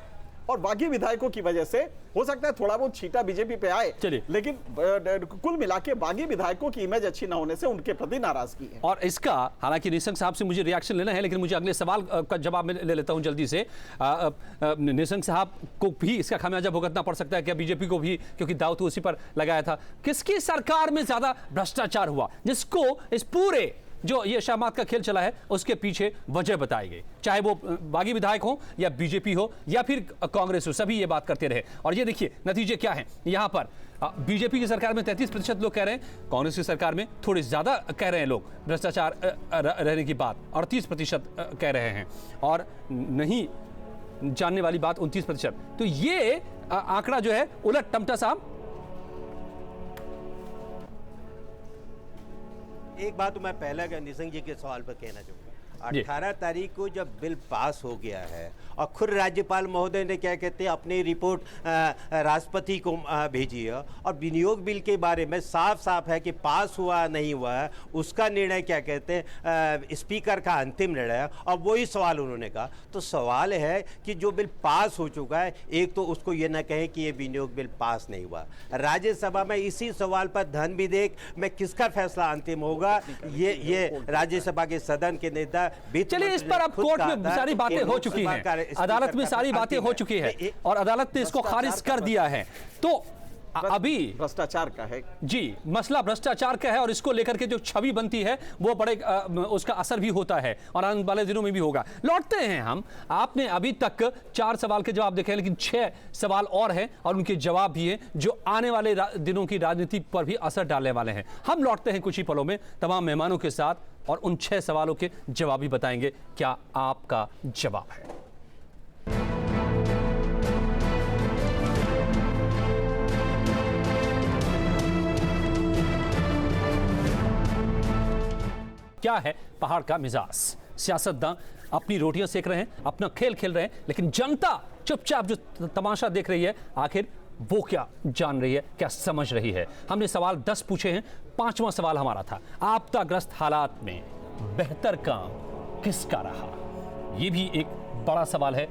Speaker 5: और बागी विधायकों की वजह से हो सकता है थोड़ा बहुत छीटा बीजेपी पे आए, लेकिन कुल मिला के बागी विधायकों की इमेज अच्छी न होने से उनके प्रति नाराजगी है।
Speaker 1: और इसका हालांकि निशंक साहब से मुझे रिएक्शन लेना है, लेकिन मुझे अगले सवाल का जवाब मैं ले लेता हूं जल्दी से। निशंक साहब को भी इसका खामियाजा भुगतना पड़ सकता है क्या, बीजेपी को भी, क्योंकि दाव तो उसी पर लगाया था। किसकी सरकार में ज्यादा भ्रष्टाचार हुआ जिसको इस पूरे जो ये शामात का खेल चला है उसके पीछे वजह बताई गई, चाहे वो बागी विधायक हो या बीजेपी हो या फिर कांग्रेस हो, सभी ये बात करते रहे। और ये देखिए नतीजे क्या हैं यहाँ पर। बीजेपी की सरकार में 33% लोग कह रहे हैं, कांग्रेस की सरकार में थोड़े ज्यादा कह रहे हैं लोग भ्रष्टाचार रहने की बात, 38% कह रहे हैं और नहीं जानने वाली बात 29%। तो ये आंकड़ा जो है उलट टमटा साहब।
Speaker 6: एक बात तो मैं पहले निशंक जी के सवाल पर कहना चाहूँगा, 18 तारीख को जब बिल पास हो गया है और खुद राज्यपाल महोदय ने क्या कहते हैं अपनी रिपोर्ट राष्ट्रपति को भेजी है और विनियोग बिल के बारे में साफ है कि पास हुआ नहीं हुआ है उसका निर्णय क्या कहते हैं स्पीकर का अंतिम निर्णय है और वही सवाल उन्होंने कहा। तो सवाल है कि जो बिल पास हो चुका है, एक तो उसको ये ना कहें कि ये विनियोग बिल पास नहीं हुआ। राज्यसभा में इसी सवाल पर धन विधेयक में किसका फैसला अंतिम होगा, ये राज्यसभा के सदन के नेता
Speaker 1: चलिए इस पर अब कोर्ट में सारी बातें हो चुकी हैं, अदालत में सारी बातें हो चुकी है और अदालत ने इसको खारिज कर दिया है। तो अभी
Speaker 5: भ्रष्टाचार का है
Speaker 1: जी, मसला भ्रष्टाचार का है और इसको लेकर के जो छवि बनती है वो बड़े उसका असर भी होता है और आने वाले दिनों में भी होगा। लौटते हैं हम, आपने अभी तक 4 सवाल के जवाब देखे, लेकिन 6 सवाल और हैं और उनके जवाब भी हैं जो आने वाले दिनों की राजनीति पर भी असर डालने वाले हैं। हम लौटते हैं कुछ ही पलों में तमाम मेहमानों के साथ और उन 6 सवालों के जवाब भी बताएंगे क्या आपका जवाब है। क्या है पहाड़ का मिजाज? सियासतदान अपनी रोटियां सेक रहे हैं, अपना खेल खेल रहे हैं, लेकिन जनता चुपचाप जो तमाशा देख रही है, आखिर वो क्या जान रही है, क्या समझ रही है? हमने सवाल 10 पूछे हैं, 5वां सवाल हमारा था आपदाग्रस्त हालात में बेहतर काम किसका रहा? ये भी एक बड़ा सवाल है।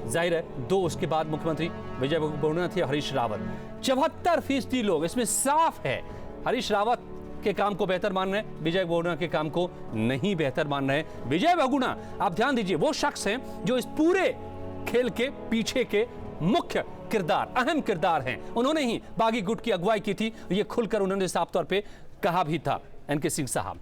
Speaker 1: जाहिर है 2 उसके बाद मुख्यमंत्री विजय बहुगुणा थे, हरीश रावत। 74% लोग इसमें साफ है हरीश रावत के काम को बेहतर मान रहे हैं, विजय बहुगुणा के काम को नहीं बेहतर मान रहे हैं। विजय बहुगुणा, आप ध्यान दीजिए, वो शख्स हैं जो इस पूरे खेल के पीछे के मुख्य किरदार, अहम किरदार हैं। उन्होंने ही बागी गुट की अगुवाई की थी, ये खुलकर उन्होंने साफ तौर पे कहा भी था। एनके सिंह साहब,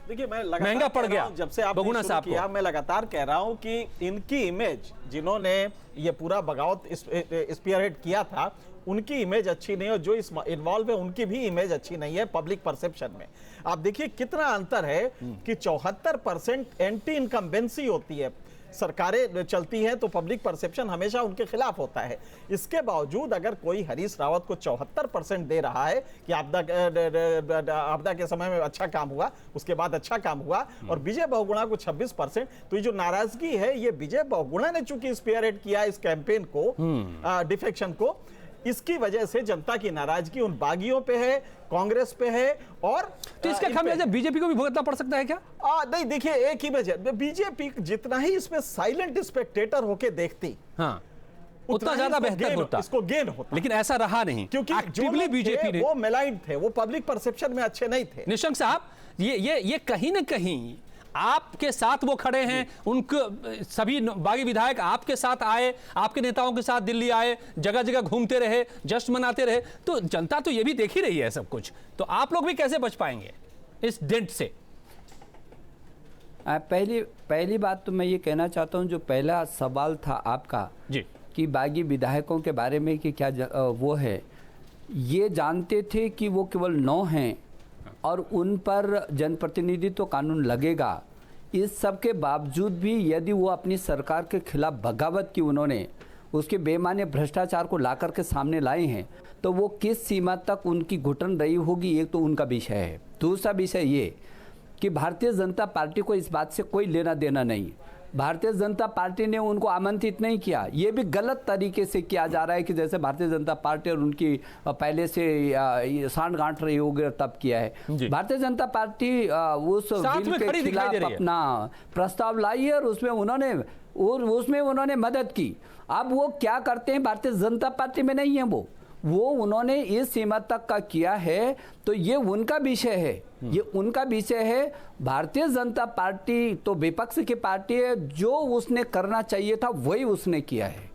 Speaker 5: देखिए मैं लगातार
Speaker 1: महंगा पड़ गया
Speaker 5: जब से आप
Speaker 1: बहुगुणा साहब
Speaker 5: किया,
Speaker 1: को।
Speaker 5: मैं लगातार कह रहा हूं कि इनकी इमेज, जिन्होंने ये पूरा बगावत स्पीयरहेड किया था, उनकी इमेज अच्छी नहीं है और जो इस इन्वॉल्व है उनकी भी इमेज अच्छी नहीं है पब्लिक परसेप्शन में। आप देखिए कितना अंतर है कि 74% एंटी इनकम्बेंसी होती है, सरकारें चलती हैं तो पब्लिक परसेप्शन हमेशा उनके खिलाफ होता है। इसके बावजूद अगर कोई हरीश रावत को 74% दे रहा है कि आपदा के समय में अच्छा काम हुआ, उसके बाद अच्छा काम हुआ, और विजय बहुगुणा को 26%, तो ये जो नाराजगी है ये विजय बहुगुणा ने चूंकि स्पीयरहेड किया इस कैंपेन को, डिफेक्शन को, इसकी वजह से जनता की नाराजगी उन बागियों पे है, कांग्रेस पे है। और
Speaker 1: तो इसका खामियाजा बीजेपी को भी भुगतना पड़ सकता है क्या?
Speaker 5: नहीं, देखिए एक ही वजह, बीजेपी जितना ही इसमें साइलेंट स्पेक्टेटर होके देखती,
Speaker 1: हाँ, उतना ज्यादा बेहतर होता,
Speaker 5: इसको गेन होता,
Speaker 1: लेकिन ऐसा रहा नहीं,
Speaker 5: क्योंकि
Speaker 1: एक्टिवली बीजेपी ने,
Speaker 5: वो मेलाइड थे, वो पब्लिक परसेप्शन में अच्छे नहीं थे।
Speaker 1: निशंक साहब, ये कहीं ना कहीं आपके साथ वो खड़े हैं, उनके सभी बागी विधायक आपके साथ आए, आपके नेताओं के साथ दिल्ली आए, जगह जगह घूमते रहे, जश्न मनाते रहे, तो जनता तो ये भी देख ही रही है सब कुछ। तो आप लोग भी कैसे बच पाएंगे इस डेंट से?
Speaker 7: पहली बात तो मैं ये कहना चाहता हूं, जो पहला सवाल था आपका
Speaker 1: जी
Speaker 7: कि बागी विधायकों के बारे में कि क्या वो है, ये जानते थे कि वो केवल 9 हैं और उन पर जनप्रतिनिधित्व कानून लगेगा। इस सब के बावजूद भी यदि वो अपनी सरकार के खिलाफ बगावत की उन्होंने उसके बेमाने भ्रष्टाचार को ला करके सामने लाए हैं, तो वो किस सीमा तक उनकी घुटन रही होगी, एक तो उनका विषय है। दूसरा विषय ये कि भारतीय जनता पार्टी को इस बात से कोई लेना देना नहीं। भारतीय जनता पार्टी ने उनको आमंत्रित नहीं किया, ये भी गलत तरीके से किया जा रहा है कि जैसे भारतीय जनता पार्टी और उनकी पहले से सांठ गांठ रही होगी तब किया है। भारतीय जनता पार्टी उस बिल के खिलाफ अपना प्रस्ताव लाई है और उसमें उन्होंने मदद की। अब वो क्या करते हैं, भारतीय जनता पार्टी में नहीं है वो उन्होंने इस सीमा तक का किया है, तो ये उनका विषय है, ये उनका विषय है। भारतीय जनता पार्टी तो विपक्ष की पार्टी है, जो उसने करना चाहिए था वही उसने किया है।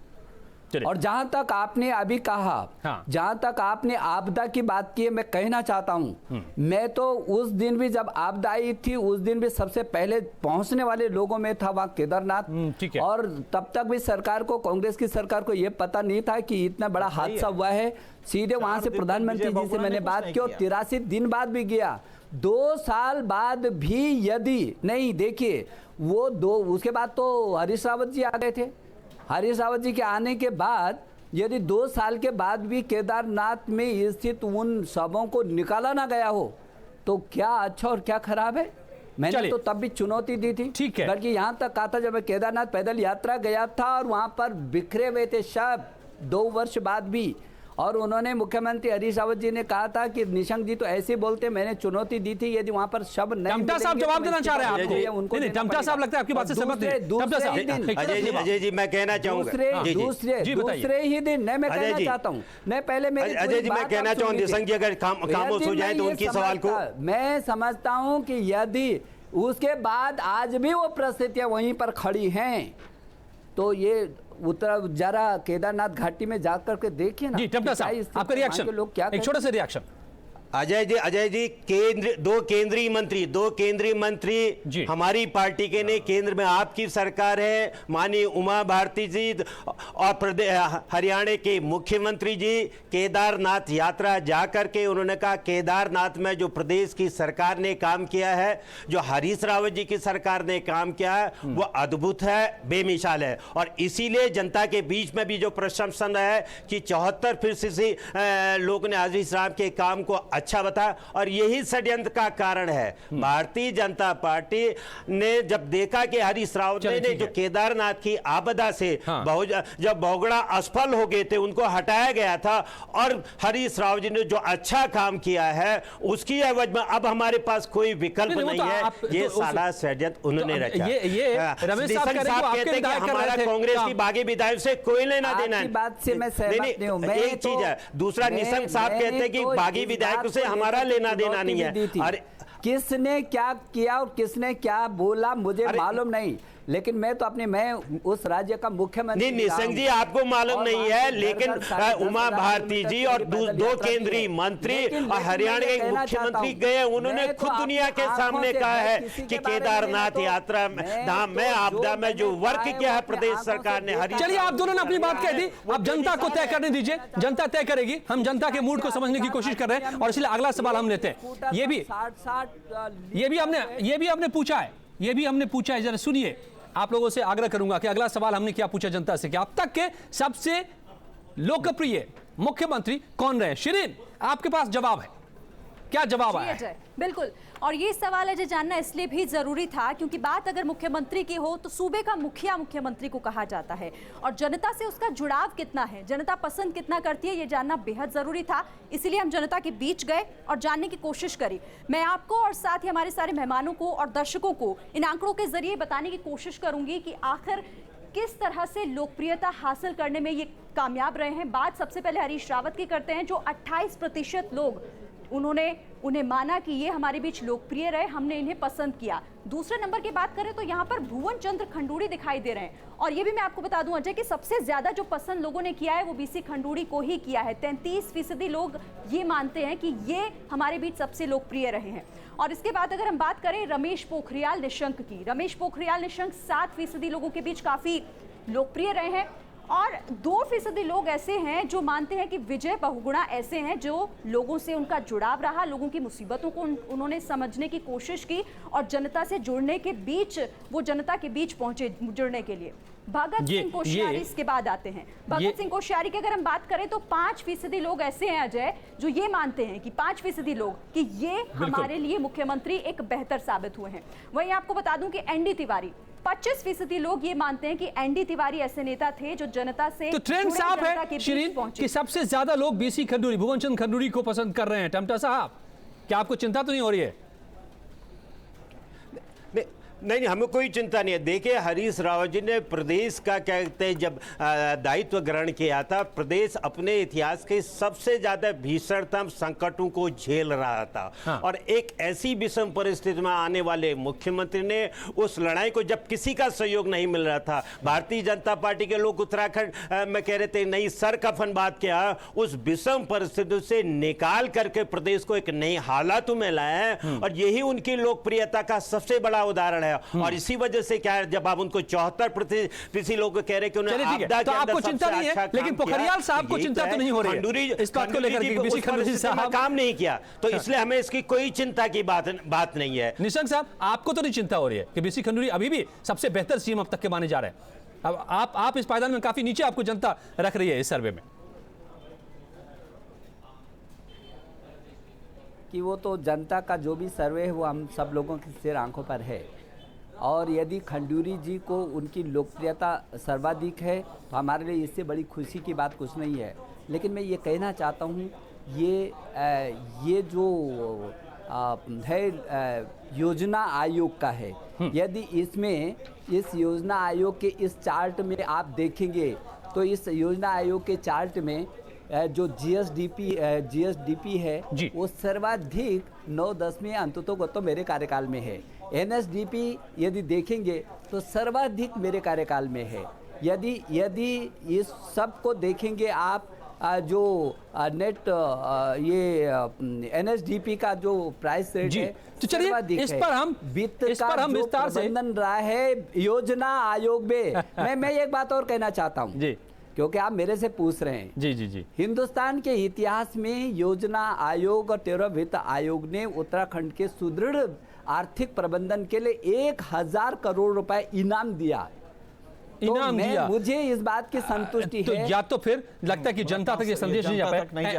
Speaker 7: और जहां तक आपने अभी कहा,
Speaker 1: हाँ।
Speaker 7: जहां तक आपने आपदा की बात की है, मैं कहना चाहता हूं, मैं तो उस दिन भी जब आपदा आई थी, उस दिन भी सबसे पहले पहुंचने वाले लोगों में था वहां केदारनाथ। और तब तक भी सरकार को, कांग्रेस की सरकार को यह पता नहीं था कि इतना बड़ा हादसा हुआ है। सीधे वहां से प्रधानमंत्री जी से मैंने बात की और 83 दिन बाद भी गया, 2 साल बाद भी यदि नहीं, देखिए वो उसके बाद तो हरीश रावत जी आ गए थे। हरीश रावत जी के आने के बाद यदि 2 साल के बाद भी केदारनाथ में स्थित उन शवों को निकाला ना गया हो, तो क्या अच्छा और क्या खराब है। मैंने तो तब भी चुनौती दी थी,
Speaker 1: ठीक है,
Speaker 7: बल्कि यहाँ तक कहा था, जब मैं केदारनाथ पैदल यात्रा गया था और वहाँ पर बिखरे हुए थे शव 2 वर्ष बाद भी, और उन्होंने, मुख्यमंत्री हरीश रावत जी ने कहा था कि निशंक जी तो ऐसे बोलते, मैंने चुनौती दी थी, यदि वहां पर शब नहीं
Speaker 1: टमटा साहब जवाब देना चाह रहे हैं आपको?
Speaker 7: उनको
Speaker 1: नहीं, टमटा साहब लगता है आपकी बात से सहमत नहीं।
Speaker 6: अजय जी मैं कहना चाहूंगा,
Speaker 7: दूसरे ही दिन नहीं, मैं कहना चाहता हूँ, नहीं पहले मेरी
Speaker 6: अजय जी मैं कहना चाहूँ, निशंक जी अगर खामोश हो जाए तो उनकी सवाल को,
Speaker 7: मैं समझता हूँ कि यदि उसके बाद आज भी वो परिस्थितियां वहीं पर खड़ी हैं। तो ये उत्तर जरा केदारनाथ घाटी में जा करके देखिए ना
Speaker 1: जी टमटा
Speaker 7: कि क्या
Speaker 1: साहब,
Speaker 7: स्थिति
Speaker 1: आपका
Speaker 7: है, वहाँ के
Speaker 1: रिएक्शन,
Speaker 7: लोग क्या
Speaker 1: एक छोटा सा रिएक्शन।
Speaker 6: अजय जी दो केंद्रीय मंत्री
Speaker 1: जी।
Speaker 6: हमारी पार्टी के ने, केंद्र में आपकी सरकार है, माननीय उमा भारती जी और हरियाणा के मुख्यमंत्री जी केदारनाथ यात्रा जाकर के उन्होंने कहा केदारनाथ में जो प्रदेश की सरकार ने काम किया है, जो हरीश रावत जी की सरकार ने काम किया है, वो अद्भुत है, बेमिसाल है। और इसीलिए जनता के बीच में भी जो प्रशंसन है कि 74% लोग ने हरीश रावत के काम को अच्छा बताया, और यही षड्यंत्र का कारण है। भारतीय जनता पार्टी ने जब देखा कि हरीश रावत ने जो केदारनाथ की आपदा से जब बहुगुणा असफल हो गए थे, उनको हटाया गया था, और हरीश रावत जी ने जो अच्छा काम किया है उसकी एवज में अब हमारे पास कोई विकल्प नहीं है। ये सारा षड्यंत्र उन्होंने रचा।
Speaker 1: ये रमेश साहब
Speaker 6: कहते हैं कि हमारा कांग्रेस की बागी विधायक से कोई लेना देना है।
Speaker 7: बात से मैं सहमत नहीं हूं।
Speaker 6: एक चीज है, दूसरा निशंक साहब कहते हैं कि बागी विधायक से हमारा लेना देना नहीं है। अरे
Speaker 7: किसने क्या किया और किसने क्या बोला मुझे मालूम नहीं, लेकिन मैं उस राज्य का मुख्यमंत्री
Speaker 6: नहीं, निशंक जी आपको मालूम नहीं है, लेकिन उमा भारती जी और दो केंद्रीय मंत्री और हरियाणा के मुख्यमंत्री गए, उन्होंने खुद दुनिया के सामने कहा है कि केदारनाथ यात्रा धाम में आपदा में जो वर्क किया है प्रदेश सरकार ने।
Speaker 1: चलिए आप दोनों ने अपनी बात कह दी, अब जनता को तय करने दीजिए, जनता तय करेगी। हम जनता के मूड को समझने की कोशिश कर रहे हैं, और इसलिए अगला सवाल हम लेते हैं। ये भी हमने पूछा है, जरा सुनिए। आप लोगों से आग्रह करूंगा कि अगला सवाल हमने क्या पूछा जनता से कि अब तक के सबसे लोकप्रिय मुख्यमंत्री कौन रहे। शिरीन, आपके पास जवाब है, क्या जवाब आया है?
Speaker 3: बिल्कुल, और ये सवाल है जानना इसलिए भी जरूरी था क्योंकि बात अगर मुख्यमंत्री की हो तो सूबे का मुखिया मुख्यमंत्री को कहा जाता है, और जनता से उसका जुड़ाव कितना है, जनता पसंद कितना करती है, ये जानना बेहद जरूरी था। इसीलिए हम जनता के बीच गए और जानने की कोशिश करी। मैं आपको और साथ ही हमारे सारे मेहमानों को और दर्शकों को इन आंकड़ों के जरिए बताने की कोशिश करूंगी कि आखिर किस तरह से लोकप्रियता हासिल करने में ये कामयाब रहे हैं। बात सबसे पहले हरीश रावत की करते हैं, जो 28% लोग उन्हें माना कि ये हमारे बीच लोकप्रिय रहे, हमने इन्हें पसंद किया। दूसरे नंबर की बात करें तो यहाँ पर भुवन चंद्र खंडूड़ी दिखाई दे रहे हैं, और ये भी मैं आपको बता दूं अजय कि सबसे ज्यादा जो पसंद लोगों ने किया है वो बीसी खंडूड़ी को ही किया है। 33% लोग ये मानते हैं कि ये हमारे बीच सबसे लोकप्रिय रहे हैं। और इसके बाद अगर हम बात करें रमेश पोखरियाल निशंक की, रमेश पोखरियाल निशंक 7% लोगों के बीच काफी लोकप्रिय रहे हैं, और 2% लोग ऐसे हैं जो मानते हैं कि विजय बहुगुणा ऐसे हैं जो लोगों से उनका जुड़ाव रहा, लोगों की मुसीबतों को उन्होंने समझने की कोशिश की और जनता से जुड़ने के बीच वो जनता के बीच पहुंचे जुड़ने के लिए। भगत सिंह कोश्यारी इसके बाद आते हैं। भगत सिंह कोश्यारी की अगर हम बात करें तो 5% लोग ऐसे हैं अजय जो ये मानते हैं कि 5% लोग कि ये हमारे लिए मुख्यमंत्री एक बेहतर साबित हुए हैं। वहीं आपको बता दूं कि एनडी तिवारी 25% लोग ये मानते हैं कि एनडी तिवारी ऐसे नेता थे जो जनता से
Speaker 1: तो ट्रेंड साफ है शिरीन कि सबसे ज्यादा लोग बीसी खंडूड़ी, भुवन चंद्र खंडूड़ी को पसंद कर रहे हैं। टमटा साहब, क्या आपको चिंता तो नहीं हो रही है?
Speaker 6: नहीं, हमें कोई चिंता नहीं है। देखिए, हरीश रावत जी ने प्रदेश का क्या कहते हैं जब दायित्व ग्रहण किया था, प्रदेश अपने इतिहास के सबसे ज्यादा भीषणतम संकटों को झेल रहा था। हाँ। और एक ऐसी विषम परिस्थिति में आने वाले मुख्यमंत्री ने उस लड़ाई को, जब किसी का सहयोग नहीं मिल रहा था, भारतीय जनता पार्टी के लोग उत्तराखंड में कह रहे थे नहीं सर कफन बात क्या, उस विषम परिस्थिति से निकाल करके प्रदेश को एक नई हालातों में लाया है, और यही उनकी लोकप्रियता का सबसे बड़ा उदाहरण है। और इसी वजह से क्या है, जब आप उनको 74% लोग कह रहे कि उन्होंने आपदा के अंदर सबसे अच्छा काम किया,
Speaker 1: लेकिन पोखरियाल साहब को चिंता तो नहीं हो रही है इस बात को लेकर कि बीसी खंडूड़ी साहब
Speaker 6: काम नहीं किया, तो इसलिए हमें इसकी कोई चिंता की बात नहीं है।
Speaker 1: निशंक साहब, आपको तो नहीं चिंता हो रही है कि बीसी खंडूड़ी अभी भी सबसे बेहतर सीएम अब तक के माने जा रहे हैं? अब आप इस पायदान में काफी नीचे आपको जनता रख रही है इस सर्वे में
Speaker 7: कि वो तो जनता का जो भी सर्वे है वो हम सब लोगों की सिर आंखों पर है, और यदि खंडूड़ी जी को उनकी लोकप्रियता सर्वाधिक है तो हमारे लिए इससे बड़ी खुशी की बात कुछ नहीं है। लेकिन मैं ये कहना चाहता हूँ ये जो है योजना आयोग का है, यदि इस योजना आयोग के इस चार्ट में आप देखेंगे तो इस योजना आयोग के चार्ट में जो जीएसडीपी है वो सर्वाधिक 9/10 अंततोगत्वा मेरे कार्यकाल में है। एनएसडीपी यदि देखेंगे तो सर्वाधिक मेरे कार्यकाल में है। यदि इस सब को देखेंगे आप, जो नेट ये एनएसडीपी का जो प्राइस रेट है,
Speaker 1: तो चलिए इस पर हम विस्तार से
Speaker 7: प्रबंधन रहा है योजना आयोग में। मैं एक बात और कहना चाहता हूँ
Speaker 1: जी,
Speaker 7: क्योंकि आप मेरे से पूछ रहे हैं।
Speaker 1: जी जी जी,
Speaker 7: हिंदुस्तान के इतिहास में योजना आयोग और 13 वित्त आयोग ने उत्तराखंड के सुदृढ़ आर्थिक प्रबंधन के लिए 1000 करोड़ रुपए इनाम दिया।
Speaker 1: दिया।
Speaker 7: मुझे इस बात की संतुष्टि
Speaker 1: तो
Speaker 7: है।
Speaker 1: या तो फिर लगता है कि जनता तक ये संदेश नहीं जा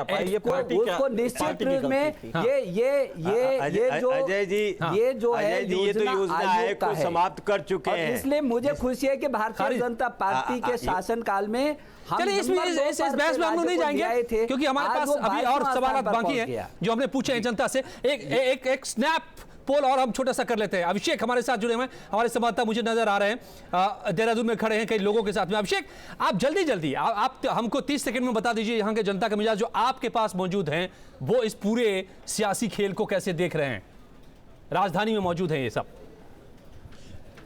Speaker 1: पाया,
Speaker 5: ये पार्टी
Speaker 7: उसको निश्चित रूप में ये जो है
Speaker 6: ये तो योजना आयोग को समाप्त कर चुके हैं।
Speaker 7: इसलिए मुझे खुशी है कि भारतीय जनता पार्टी के शासनकाल में
Speaker 1: चलिए इस बहस में हम लोग नहीं जाएंगे क्योंकि हमारे पास अभी और सवाल बाकी हैं जो हमने पूछे हैं जनता से। एक स्नैप पोल और हम छोटा सा कर लेते हैं। अभिषेक हमारे साथ जुड़े हुए हैं, हमारे संवाददाता मुझे नजर आ रहे हैं, देहरादून में खड़े हैं कई लोगों के साथ में। अभिषेक, आप जल्दी आप हमको 30 सेकंड में बता दीजिए यहाँ के जनता का मिजाज जो आपके पास मौजूद हैं वो इस पूरे सियासी खेल को कैसे देख रहे हैं। राजधानी में मौजूद है ये सब।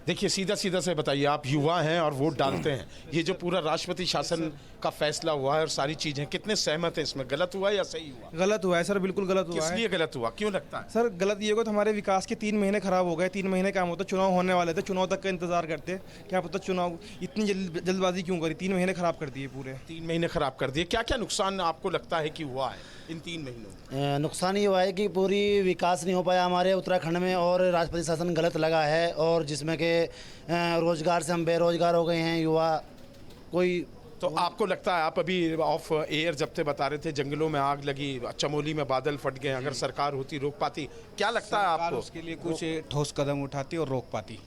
Speaker 8: देखिए सीधा से बताइए, आप युवा हैं और वोट डालते हैं, ये जो पूरा राष्ट्रपति शासन का फैसला हुआ है और सारी चीजें, कितने सहमत हैं इसमें? गलत हुआ या सही हुआ?
Speaker 9: गलत हुआ है सर, बिल्कुल गलत हुआ है।
Speaker 8: किस लिए गलत हुआ, क्यों लगता है
Speaker 9: सर? गलत ये हुआ तो हमारे विकास के 3 महीने खराब हो गए। 3 महीने काम होता, चुनाव होने वाले थे, चुनाव तक का इंतजार करते, क्या पता चुनाव इतनी जल्दबाजी क्यों करी? 3 महीने खराब कर दिए पूरे।
Speaker 8: 3 महीने खराब कर दिए। क्या क्या नुकसान आपको लगता है कि हुआ है इन 3 महीनों?
Speaker 10: नुकसान ये हुआ है कि पूरी विकास नहीं हो पाया हमारे उत्तराखंड में और राष्ट्रपति शासन गलत लगा है, और जिसमें कि रोजगार से हम बेरोजगार हो गए हैं युवा। कोई
Speaker 8: तो आपको लगता है, आप अभी ऑफ एयर जब से बता रहे थे जंगलों में आग लगी, चमोली में बादल फट गए, अगर सरकार होती रोक पाती, क्या लगता है आपको?
Speaker 9: उसके लिए कुछ ठोस कदम उठाती और रोक पाती।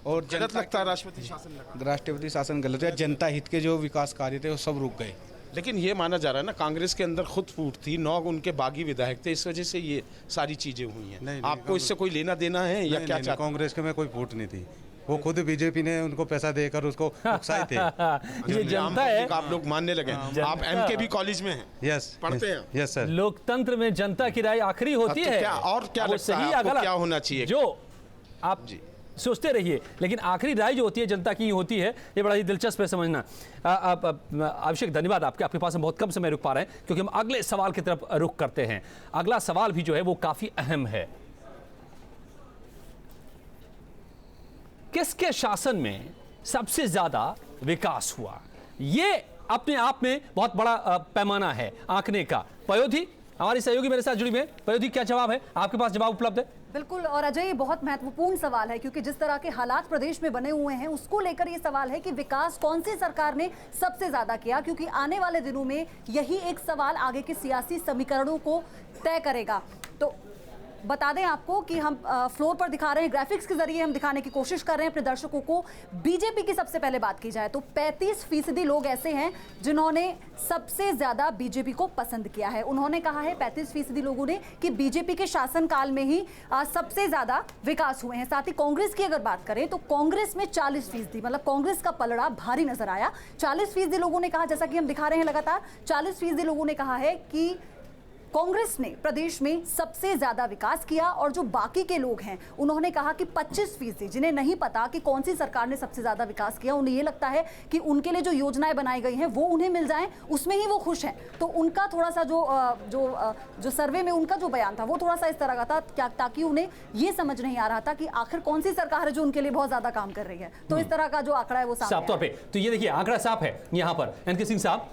Speaker 9: और
Speaker 8: गलत लगता है राष्ट्रपति शासन?
Speaker 9: राष्ट्रपति शासन गलत है। जनता हित के जो विकास कार्य थे वो सब रुक गए।
Speaker 8: लेकिन ये माना जा रहा है ना, कांग्रेस के अंदर खुद फूट थी, 9 उनके बागी विधायक थे, इस वजह से ये सारी चीजें हुई हैं। आपको इससे कोई लेना देना है या क्या?
Speaker 11: कांग्रेस के में कोई फूट नहीं थी, वो खुद बीजेपी ने उनको पैसा देकर उसको उकसाए थे।
Speaker 1: ये जनता है,
Speaker 8: आप लोग मानने लगे। आप एमके कॉलेज में हैं?
Speaker 11: यस,
Speaker 8: पढ़ते हैं?
Speaker 11: Yes sir.
Speaker 1: लोकतंत्र में जनता की राय आखिरी होती है।
Speaker 8: और क्या लगता है आपको क्या होना चाहिए?
Speaker 1: जो आप सोचते रहिए, लेकिन आखिरी राय जो होती है जनता की होती है। ये बड़ा ही दिलचस्प है समझना। अभिषेक, धन्यवाद आपके पास हम बहुत कम समय रुक पा रहे हैं क्योंकि हम अगले सवाल की तरफ रुख करते हैं। अगला सवाल भी जो है वो काफी अहम है। किसके शासन में सबसे ज्यादा विकास हुआ? ये अपने आप में बहुत बड़ा पैमाना है आंकने का। पयोधी हमारी सहयोगी मेरे साथ जुड़ी हुई है। पयोधी, क्या जवाब है? आपके पास जवाब उपलब्ध है?
Speaker 3: बिल्कुल, और अजय ये बहुत महत्वपूर्ण सवाल है क्योंकि जिस तरह के हालात प्रदेश में बने हुए हैं उसको लेकर ये सवाल है कि विकास कौन सी सरकार ने सबसे ज्यादा किया, क्योंकि आने वाले दिनों में यही एक सवाल आगे के सियासी समीकरणों को तय करेगा। तो बता दें आपको कि हम फ्लोर पर दिखा रहे हैं, ग्राफिक्स के जरिए हम दिखाने की कोशिश कर रहे हैं अपने दर्शकों को। बीजेपी की सबसे पहले बात की जाए तो 35% लोग ऐसे हैं जिन्होंने सबसे ज्यादा बीजेपी को पसंद किया है। उन्होंने कहा है 35% लोगों ने कि बीजेपी के शासनकाल में ही सबसे ज्यादा विकास हुए हैं। साथ ही कांग्रेस की अगर बात करें तो कांग्रेस में 40%, मतलब कांग्रेस का पलड़ा भारी नजर आया। 40% लोगों ने कहा, जैसा कि हम दिखा रहे हैं लगातार, 40% लोगों ने कहा है कि कांग्रेस ने प्रदेश में सबसे ज्यादा विकास किया। और जो बाकी के लोग हैं उन्होंने कहा कि 25%, जिन्हें नहीं पता कि कौन सी सरकार ने सबसे ज्यादा विकास किया, उन्हें ये लगता है कि उनके लिए जो योजनाएं बनाई गई हैं वो उन्हें मिल जाएं, उसमें ही वो खुश हैं। तो उनका थोड़ा सा जो सर्वे में उनका जो बयान था वो थोड़ा सा इस तरह का था, ताकि उन्हें ये समझ नहीं आ रहा था कि आखिर कौन सी सरकार है जो उनके लिए बहुत ज्यादा काम कर रही है। तो इस तरह का जो आंकड़ा है वो साफ तौर
Speaker 1: पे, तो ये देखिए आंकड़ा साफ है यहाँ पर। एनके सिंह साहब,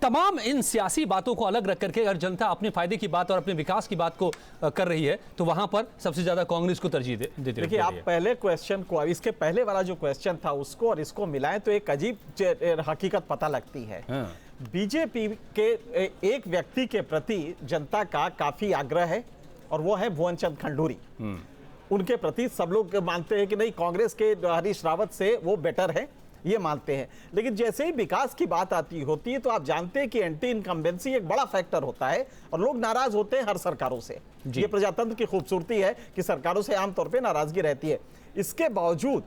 Speaker 1: तमाम इन सियासी बातों को अलग रख करके अगर जनता अपने फायदे की बात और अपने विकास की बात को कर रही है तो वहां पर सबसे ज्यादा कांग्रेस को तरजीह देती है।
Speaker 5: देखिए, आप पहले क्वेश्चन को, इसके पहले वाला जो क्वेश्चन था उसको और इसको मिलाएं तो एक अजीब हकीकत पता लगती है। बीजेपी के एक व्यक्ति के प्रति जनता का काफी आग्रह है और वो है भुवन चंद खंडूरी। उनके प्रति सब लोग मानते हैं कि नहीं, कांग्रेस के हरीश रावत से वो बेटर है, ये मानते हैं। लेकिन जैसे ही विकास की बात होती है तो आप जानते हैं कि एंटी इनकम्बेंसी एक बड़ा फैक्टर होता है और लोग नाराज होते हैं हर सरकारों से। ये प्रजातंत्र की खूबसूरती है कि सरकारों से आमतौर पे नाराजगी रहती है। इसके बावजूद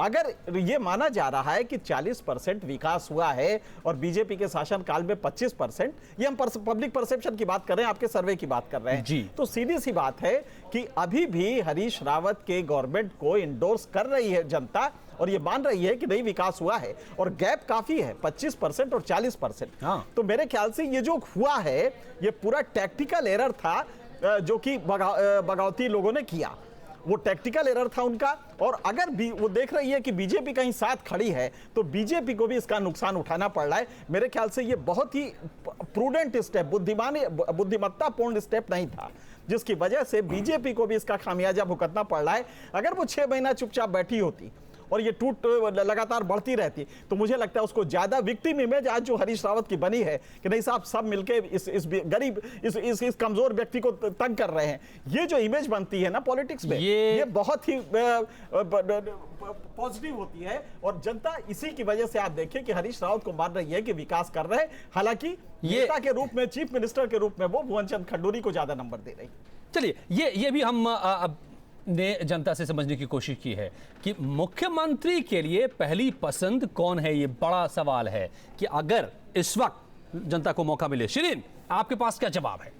Speaker 5: अगर ये माना जा रहा है कि 40% विकास हुआ है और बीजेपी के शासनकाल में 25%, ये हम पब्लिक परसेप्शन की बात कर रहे हैं, आपके सर्वे की बात कर रहे हैं
Speaker 1: जी।
Speaker 5: तो सीधी सी बात है कि अभी भी हरीश रावत के गवर्नमेंट को इंडोर्स कर रही है जनता और ये मान रही है कि नहीं विकास हुआ है, और गैप काफी है 25% और 40%। तो मेरे ख्याल से ये जो हुआ है ये पूरा टैक्टिकल एरर था जो कि बगावती लोगों ने किया, वो टैक्टिकल एरर था उनका। और अगर भी वो देख रही है कि बीजेपी कहीं साथ खड़ी है तो बीजेपी को भी इसका नुकसान उठाना पड़ रहा है। मेरे ख्याल से ये बहुत ही प्रूडेंट स्टेप, बुद्धिमत्तापूर्ण स्टेप नहीं था, जिसकी वजह से बीजेपी को भी इसका खामियाजा भुगतना पड़ रहा है। अगर वो 6 महीना चुपचाप बैठी होती और ये टूट लगातार बढ़ती रहती तो मुझे लगता है उसको ज्यादा विक्टिम इमेज आज जो हरीश रावत की बनी है कि नहीं साहब सब मिलके इस गरीब इस कमजोर व्यक्ति को तंग कर रहे हैं, ये जो इमेज बनती है ना पॉलिटिक्स में, ये बहुत ही पॉजिटिव होती है। और जनता इसी की वजह से आप देखिए कि हरीश रावत को मान रही है कि विकास कर रहे हैं, हालांकि नेता के रूप में, चीफ मिनिस्टर के रूप में वो भुवन चंद खंडूरी को ज्यादा नंबर दे रही।
Speaker 1: चलिए ये भी हम ने जनता से समझने की कोशिश की है कि मुख्यमंत्री के लिए पहली पसंद कौन है, ये बड़ा सवाल है कि अगर इस वक्त जनता को मौका मिले। शिरीन, आपके पास क्या जवाब है?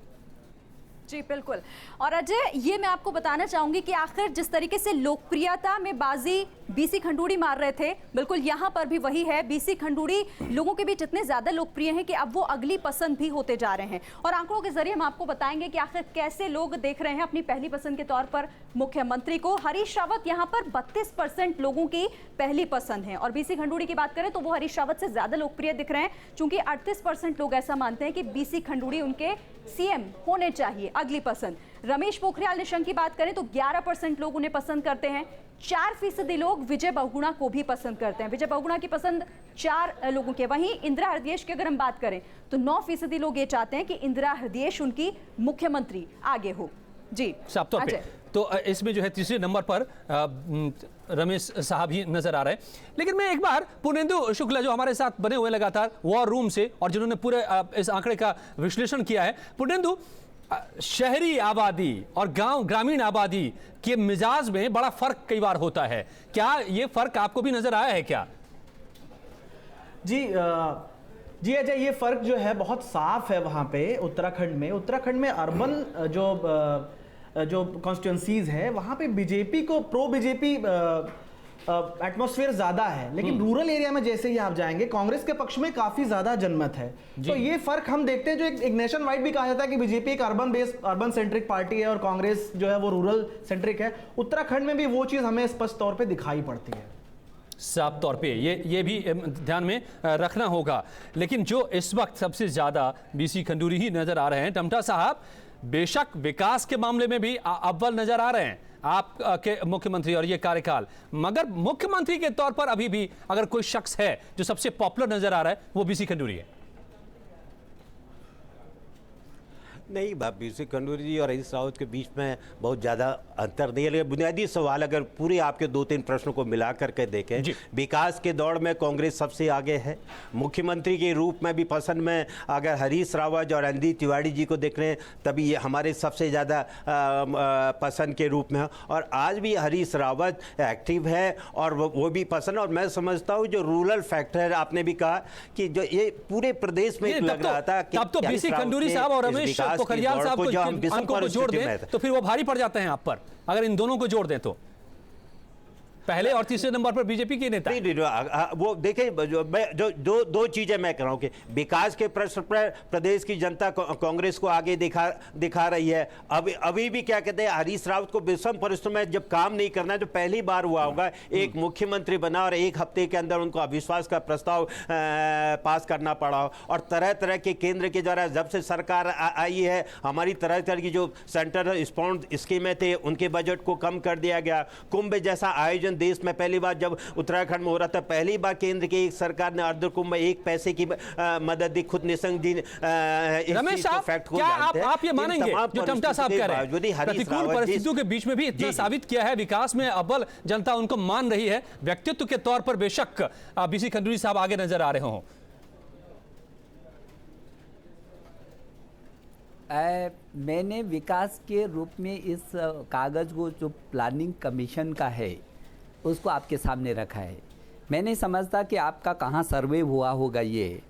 Speaker 3: जी बिल्कुल। और अजय, ये मैं आपको बताना चाहूंगी कि आखिर जिस तरीके से लोकप्रियता में बाजी बीसी खंडूरी मार रहे थे, बिल्कुल यहां पर भी वही है। बीसी खंडूरी लोगों के बीच इतने ज्यादा लोकप्रिय हैं कि अब वो अगली पसंद भी होते जा रहे हैं। और आंकड़ों के जरिए हम आपको बताएंगे कि आखिर कैसे लोग देख रहे हैं अपनी पहली पसंद के तौर पर मुख्यमंत्री को। हरीश रावत यहां पर 32% लोगों की पहली पसंद है, और बीसी खंडूरी की बात करें तो वो हरीश रावत से ज्यादा लोकप्रिय दिख रहे हैं, चूंकि 38% लोग ऐसा मानते हैं कि बीसी खंडूरी उनके सीएम होने चाहिए, अगली पसंद। रमेश पोखरियाल निशंक की बात करें तो 11% लोग उन्हें पसंद करते हैं। 4% लोग विजय बहुगुणा को भी पसंद करते हैं। विजय बहुगुणा की पसंद 4 लोगों के। वहीं इंदिरा हृदयेश की अगर हम बात करें तो 9% लोग ये चाहते हैं कि इंदिरा हृदयेश उनकी मुख्यमंत्री आगे हो। जी
Speaker 1: साफ तौर पे तो इसमें जो है तीसरे नंबर पर रमेश साहब ही नजर आ रहे हैं। लेकिन मैं एक बार पुनेंदु शुक्ला जो हमारे साथ बने हुए लगातार वॉर रूम से और जिन्होंने पूरे इस आंकड़े का विश्लेषण किया है, पुनेंदु, शहरी आबादी और ग्रामीण आबादी के मिजाज में बड़ा फर्क कई बार होता है, क्या ये फर्क आपको भी नजर आया है क्या?
Speaker 4: जी अजय, ये फर्क जो है बहुत साफ है वहां पे उत्तराखंड में अर्बन जो कॉन्स्टिट्यूंसीज है वहां पे बीजेपी को प्रो बीजेपी एटमॉस्फेयर ज्यादा है, लेकिन रूरल एरिया में जैसे ही आप जाएंगे कांग्रेस के पक्ष में काफी ज्यादा जनमत है। तो ये फर्क हम देखते हैं, जो एक नेशन वाइड भी कहा जाता है कि बीजेपी एक अर्बन सेंट्रिक पार्टी है और कांग्रेस जो है वो रूरल सेंट्रिक है। उत्तराखंड में भी वो चीज हमें स्पष्ट तौर पे दिखाई पड़ती है।
Speaker 1: साफ तौर पे ये भी ध्यान में रखना होगा। लेकिन जो इस वक्त सबसे ज्यादा बीसी खंडूरी ही नजर आ रहे हैं। टमटा साहब, बेशक विकास के मामले में भी अव्वल नजर आ रहे हैं आप के मुख्यमंत्री और ये कार्यकाल, मगर मुख्यमंत्री के तौर पर अभी भी अगर कोई शख्स है जो सबसे पॉपुलर नजर आ रहा है वो बीसी खंडूरी है।
Speaker 6: नहीं, बीसी खंडूरी जी और हरीश रावत के बीच में बहुत ज़्यादा अंतर नहीं है, लेकिन बुनियादी सवाल अगर पूरे आपके 2-3 प्रश्नों को मिला करके देखें, विकास के दौड़ में कांग्रेस सबसे आगे है। मुख्यमंत्री के रूप में भी पसंद में अगर हरीश रावत और रणदीप तिवारी जी को देख रहे हैं तभी ये हमारे सबसे ज़्यादा पसंद के रूप में है। और आज भी हरीश रावत एक्टिव है और वो भी पसंद। और मैं समझता हूँ जो रूरल फैक्टर आपने भी कहा कि जो ये पूरे प्रदेश में लग रहा था कि
Speaker 1: तब तो बीसी खंडूरी साहब और रमेश पोखरियाल साहब को अंकों को जोड़ दें तो फिर वो भारी पड़ जाते हैं आप पर, अगर इन दोनों को जोड़ दें तो। पहले और तीसरे नंबर पर बीजेपी के नेता।
Speaker 6: वो देखिए, दो चीजें मैं कह रहा हूं कि विकास के प्रश्न पर प्रदेश की जनता कांग्रेस को आगे दिखा रही है। अभी भी क्या कहते हैं, हरीश रावत को विषम परिस्थितियों में जब काम नहीं करना है, जो पहली बार हुआ होगा एक मुख्यमंत्री बना और 1 हफ्ते के अंदर उनको अविश्वास का प्रस्ताव पास करना पड़ा, और तरह तरह के केंद्र के द्वारा जब से सरकार आई है हमारी तरह तरह की जो सेंटर स्पॉन्ड स्कीमें थे उनके बजट को कम कर दिया गया। कुंभ जैसा आयोजन देश में पहली बार जब उत्तराखंड में हो रहा था, पहली बार केंद्र की एक सरकार ने अर्ध कुंभ में 1 पैसे की मदद दी। खुद निशंक जी
Speaker 1: रमेश साहब, क्या आप ये मानेंगे जो टमटा साहब कह रहे हैं, प्रतिकूल परिस्थितियों के बीच में भी इतना साबित किया है विकास में अव्वल जनता उनको मान रही है, व्यक्तित्व के तौर पर बेशक बीसी खंडूरी साहब आगे नजर आ रहे हों?
Speaker 7: मैंने विकास के रूप में इस कागज को जो प्लानिंग कमीशन का है उसको आपके सामने रखा है। मैं नहीं समझता कि आपका कहाँ सर्वे हुआ होगा ये,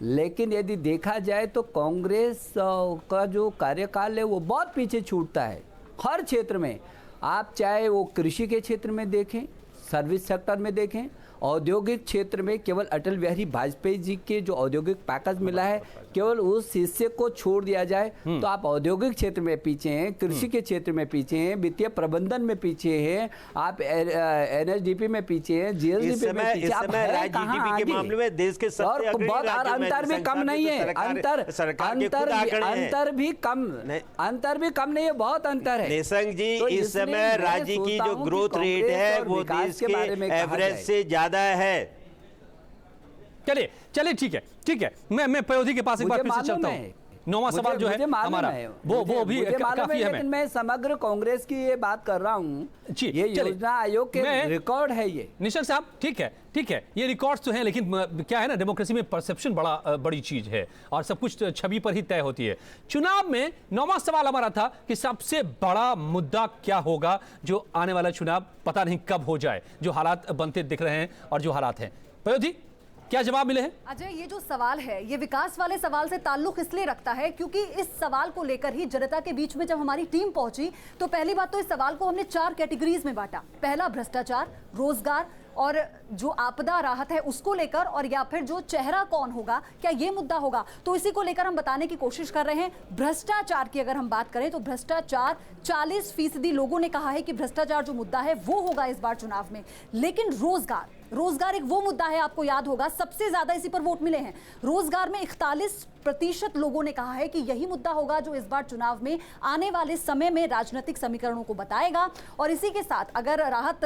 Speaker 7: लेकिन यदि देखा जाए तो कांग्रेस का जो कार्यकाल है वो बहुत पीछे छूटता है हर क्षेत्र में। आप चाहे वो कृषि के क्षेत्र में देखें, सर्विस सेक्टर में देखें, औद्योगिक क्षेत्र में केवल अटल बिहारी वाजपेयी जी के जो औद्योगिक पैकेज मिला है केवल उस हिस्से को छोड़ दिया जाए तो आप औद्योगिक क्षेत्र में पीछे हैं, कृषि के क्षेत्र में पीछे हैं, वित्तीय प्रबंधन में पीछे हैं, आप एनएसडीपी में पीछे हैं, जीएसडीपी में पीछे। आप
Speaker 6: जीडीपी के मामले में देश के सबसे अग्रणी राज्यों में
Speaker 7: अंतर भी कम नहीं है, अंतर भी कम नहीं है, बहुत अंतर है।
Speaker 6: निशंक जी, इस समय राज्य की जो ग्रोथ रेट है वो देश के एवरेज से ज्यादा है।
Speaker 1: चलिए ठीक है। मैं पयोधी के पास एक बार फिर से चलता हूं। नौवां सवाल जो है हमारा वो भी काफी है।
Speaker 7: लेकिन मैं समग्र कांग्रेस की ये बात कर रहा हूँ, ये योजना आयोग के रिकॉर्ड है ये।
Speaker 1: निशंक साहब ठीक है, ये रिकॉर्ड्स तो हैं, लेकिन क्या है ना, डेमोक्रेसी में परसेप्शन बड़ी चीज है और सब कुछ छवि पर ही तय होती है। चुनाव में नौवां सवाल हमारा था कि सबसे बड़ा मुद्दा क्या होगा जो आने वाला चुनाव पता नहीं कब हो जाए, जो हालात बनते दिख रहे हैं और जो हालात हैं। पयोधी, क्या जवाब मिले हैं?
Speaker 3: अजय, ये जो सवाल है ये विकास वाले सवाल से ताल्लुक इसलिए रखता है क्योंकि इस सवाल को लेकर ही जनता के बीच में जब हमारी टीम पहुंची तो पहली बात तो इस सवाल को हमने 4 कैटेगरीज में बांटा। पहला भ्रष्टाचार, रोजगार और जो आपदा राहत है उसको लेकर, और या फिर जो चेहरा कौन होगा, क्या ये मुद्दा होगा। तो इसी को लेकर हम बताने की कोशिश कर रहे हैं। भ्रष्टाचार की अगर हम बात करें तो भ्रष्टाचार 40% लोगों ने कहा है कि भ्रष्टाचार जो मुद्दा है वो होगा इस बार चुनाव में। लेकिन रोजगार एक वो मुद्दा है, आपको याद होगा सबसे ज्यादा इसी पर वोट मिले हैं। रोजगार में 41% लोगों ने कहा है कि यही मुद्दा होगा जो इस बार चुनाव में आने वाले समय में राजनीतिक समीकरणों को बताएगा। और इसी के साथ अगर राहत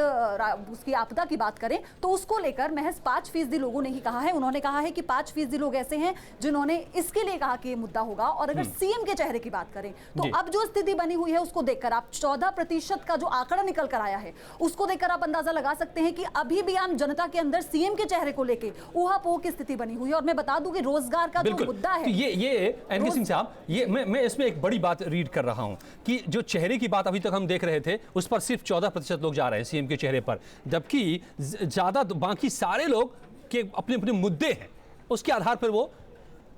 Speaker 3: उसकी आपदा की बात करें तो उसको लेकर महज 5% लोगों ने ही कहा है। उन्होंने कहा है कि 5% लोग ऐसे हैं जिन्होंने इसके लिए कहा कि ये मुद्दा होगा। और अगर सीएम के चेहरे की बात करें तो अब जो स्थिति बनी हुई है उसको देखकर आप 14% का जो आंकड़ा निकल कर आया है उसको देखकर आप अंदाजा लगा सकते हैं कि अभी भी आम जनता के अंदर सीएम के चेहरे को लेकर ऊहापोह की स्थिति बनी हुई है। और मैं बता दूं कि रोजगार का जो मुद्दा है,
Speaker 1: तो ये एनके सिंह साहब, ये मैं इसमें एक बड़ी बात रीड कर रहा हूं कि जो चेहरे की बात अभी तक हम देख रहे थे उस पर सिर्फ 14% लोग जा रहे हैं सीएम के चेहरे पर, जबकि ज्यादा बाकी सारे लोग के अपने अपने मुद्दे हैं उसके आधार पर वो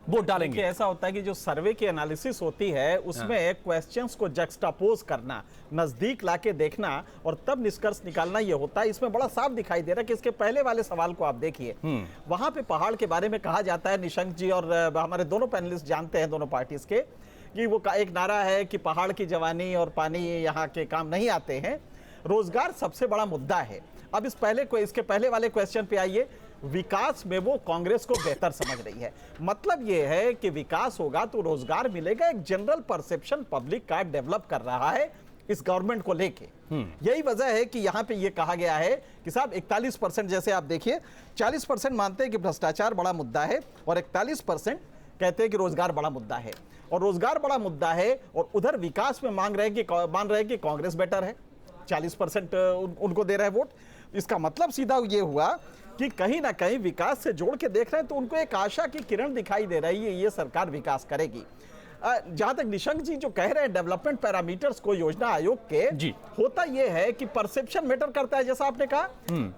Speaker 1: वोट डालेंगे।
Speaker 5: ऐसा होता है कि जो सर्वे की एनालिसिस होती है उसमें क्वेश्चंस को जक्सटापोज करना, नजदीक लाके देखना और तब निष्कर्ष निकालना ये होता है। इसमें बड़ा साफ दिखाई दे रहा है कि इसके पहले वाले सवाल को आप देखिए, वहां पे पहाड़ के बारे में कहा जाता है। निशंक जी और हमारे दोनों पैनलिस्ट जानते हैं दोनों पार्टीज के कि वो एक नारा है कि पहाड़ की जवानी और पानी यहाँ के काम नहीं आते हैं। रोजगार सबसे बड़ा मुद्दा है। अब इसके पहले वाले क्वेश्चन पे आइए। विकास में वो कांग्रेस को बेहतर समझ रही है। मतलब ये है कि विकास होगा तो रोजगार मिलेगा। एक जनरल परसेप्शन पब्लिक का डेवलप कर रहा है इस गवर्नमेंट को लेके। यही वजह है कि यहाँ पे ये कहा गया है कि साहब 41%, जैसे आप देखिए 40% मानते हैं कि भ्रष्टाचार बड़ा मुद्दा है और 41% कहते हैं कि रोजगार बड़ा मुद्दा है। और रोजगार बड़ा मुद्दा है और उधर विकास में मान रहे हैं कि कांग्रेस बेटर है। 40% उनको दे रहे हैं वोट। इसका मतलब सीधा ये हुआ कि कहीं ना कहीं विकास से जोड़ के देख रहे हैं तो उनको एक आशा की किरण दिखाई दे रही है, ये सरकार विकास करेगी। जहां तक निशंक जी जो कह रहे हैं डेवलपमेंट पैरामीटर्स को योजना आयोग के, होता यह है कि परसेप्शन मैटर करता है। जैसा आपने कहा,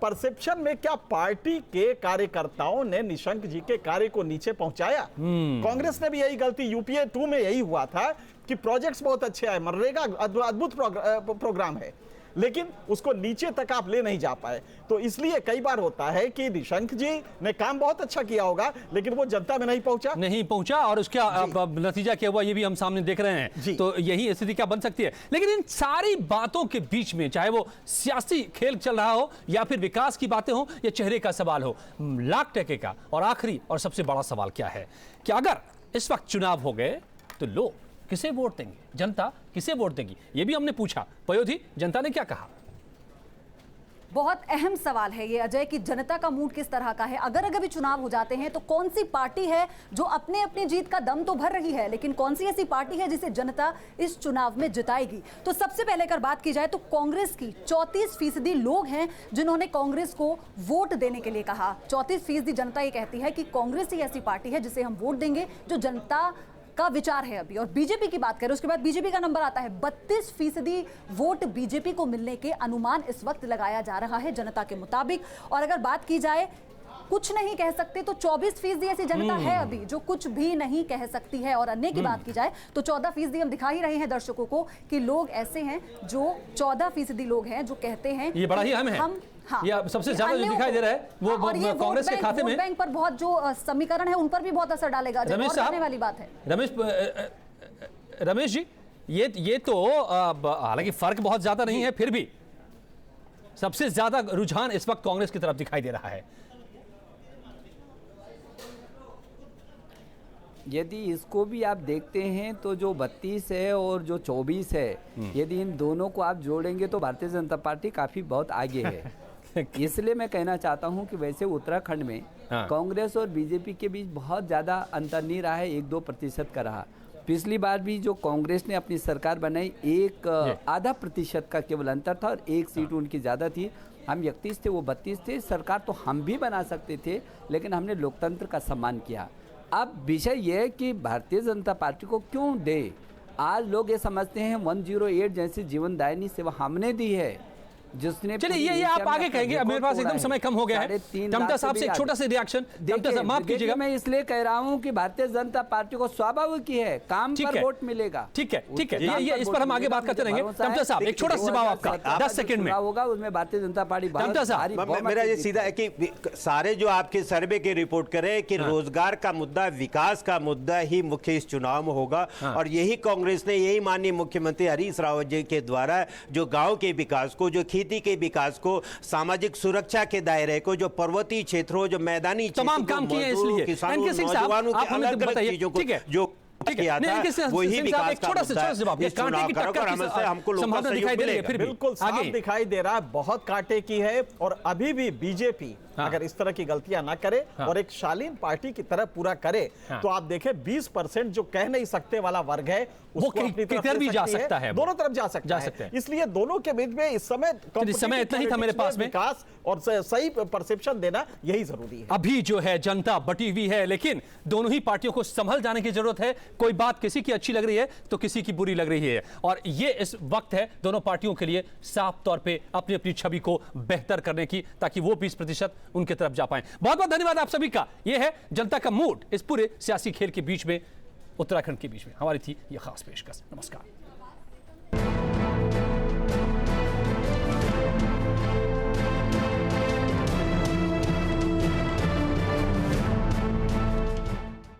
Speaker 5: परसेप्शन में क्या पार्टी के कार्यकर्ताओं ने निशंक जी के कार्य को नीचे पहुंचाया? कांग्रेस ने भी यही गलती, यूपीए 2 में यही हुआ था कि प्रोजेक्ट्स बहुत अच्छे आए, मनरेगा अद्भुत प्रोग्राम है, लेकिन उसको नीचे तक आप ले नहीं जा पाए। तो इसलिए कई बार होता है कि निशंक जी ने काम बहुत अच्छा किया होगा लेकिन वो जनता में नहीं पहुंचा और उसका नतीजा क्या हुआ ये भी हम सामने देख रहे हैं। तो यही स्थिति क्या बन सकती है। लेकिन इन सारी बातों के बीच में, चाहे वो सियासी खेल चल रहा हो या फिर विकास की बातें हो या चेहरे का सवाल हो, लाख टके का और आखिरी और सबसे बड़ा सवाल क्या है कि अगर इस वक्त चुनाव हो गए तो लोग किसे वोट देंगे, जनता किसे वोट देगी, ये भी हमने पूछा। पयोधी, जनता ने क्या कहा?
Speaker 3: बहुत अहम सवाल है ये अजय कि जनता का मूड किस तरह का है। अगर भी चुनाव हो जाते हैं तो कौन सी पार्टी है जो अपनी जीत का दम तो भर रही है, लेकिन कौन सी ऐसी पार्टी है जिसे जनता इस चुनाव में जिताएगी। तो सबसे पहले अगर बात की जाए तो कांग्रेस की 34% लोग हैं जिन्होंने कांग्रेस को वोट देने के लिए कहा। 34% जनता ये कहती है कि कांग्रेस ही ऐसी पार्टी है जिसे हम वोट देंगे, जो जनता का विचार है अभी। और बीजेपी की बात करें उसके बाद बीजेपी का नंबर आता है 32% वोट बीजेपी को मिलने के अनुमान इस वक्त लगाया जा रहा है जनता के मुताबिक। और अगर बात की जाए कुछ नहीं कह सकते तो 24% ऐसी जनता है अभी जो कुछ भी नहीं कह सकती है। और अन्य की बात की जाए तो 14% हम दिखा ही रहे हैं दर्शकों को कि लोग ऐसे हैं जो 14% लोग हैं जो कहते हैं
Speaker 1: ये बड़ा ही अहम है।
Speaker 3: हाँ,
Speaker 1: ये सबसे ज्यादा जो दिखाई दे रहा है वो कांग्रेस के खाते में
Speaker 3: वोट बैंक पर बहुत जो समीकरण है उन पर भी बहुत असर डालेगा।
Speaker 1: रमेश साहब,
Speaker 3: करने वाली बात है
Speaker 1: रमेश जी, ये तो हालांकि फर्क बहुत ज्यादा नहीं है, फिर भी सबसे ज्यादा रुझान इस वक्त कांग्रेस की तरफ दिखाई दे रहा है।
Speaker 7: यदि इसको भी आप देखते हैं तो जो 32 है और जो 24 है, यदि इन दोनों को आप जोड़ेंगे तो भारतीय जनता पार्टी काफी बहुत आगे है। इसलिए मैं कहना चाहता हूं कि वैसे उत्तराखंड में कांग्रेस और बीजेपी के बीच बहुत ज्यादा अंतर नहीं रहा है, 1-2% का रहा। पिछली बार भी जो कांग्रेस ने अपनी सरकार बनाई 1.5% का केवल अंतर था और 1 सीट उनकी ज्यादा थी। हम 31 थे, वो 32 थे। सरकार तो हम भी बना सकते थे, लेकिन हमने लोकतंत्र का सम्मान किया। अब विषय यह है कि भारतीय जनता पार्टी को क्यों दे। आज लोग ये समझते हैं 108 जैसी जीवनदायिनी सेवा हमने दी है, जिसने
Speaker 1: चलिए ये आप आगे कहेंगे। अब मेरे पास एकदम समय कम हो गया है। टमटा साहब से एक छोटा सा रिएक्शन। टमटा साहब माफ कीजिएगा,
Speaker 7: मैं इसलिए कह रहा हूं कि भारतीय जनता पार्टी को स्वाभाविक ही है काम पर वोट मिलेगा।
Speaker 1: ठीक है ये इस पर हम आगे बात करते रहेंगे। टमटा साहब एक छोटा सा जवाब आपका 10 सेकंड में
Speaker 7: होगा, उसमें भारतीय जनता पार्टी।
Speaker 1: टमटा साहब
Speaker 6: मेरा ये सीधा है कि सारे जो आपके सर्वे के रिपोर्ट करें कि रोजगार का मुद्दा, विकास का मुद्दा ही मुख्य इस चुनाव में होगा। और यही कांग्रेस ने, यही माननीय मुख्यमंत्री हरीश रावत जी के द्वारा जो गांव के विकास को, जो खेती के विकास को, सामाजिक सुरक्षा के दायरे को, जो पर्वतीय क्षेत्रों, जो मैदानी
Speaker 1: तमाम काम किए, इसलिए
Speaker 6: किसानों, नौजवानों के अलग अलग चीजों को जो किया था वही विकास का
Speaker 5: हमको लोगों का दिखाई दे रही है। बिल्कुल साफ दिखाई दे रहा है, बहुत कांटे की है। और अभी भी बीजेपी अगर इस तरह की गलतियां ना करे और एक शालीन पार्टी की तरह पूरा करे तो आप देखें 20% जो कह नहीं सकते वाला वर्ग है
Speaker 1: वो किधर भी जा सकता है,
Speaker 5: दोनों तरफ जा सकता है। इसलिए दोनों के बीच में इस समय
Speaker 1: इतना ही था मेरे पास में
Speaker 5: विकास और सही परसेप्शन देना यही जरूरी है।
Speaker 1: अभी जो है जनता बटी हुई है, लेकिन दोनों ही पार्टियों को संभल जाने की जरूरत है। कोई बात किसी की अच्छी लग रही है तो किसी की बुरी लग रही है, और ये इस वक्त है दोनों पार्टियों के लिए साफ तौर पे अपनी अपनी छवि को बेहतर करने की, ताकि वो 20% उनके तरफ जा पाए। बहुत बहुत धन्यवाद आप सभी का। ये है जनता का मूड इस पूरे सियासी खेल के बीच में, उत्तराखंड के बीच में हमारी थी ये खास पेशकश। नमस्कार।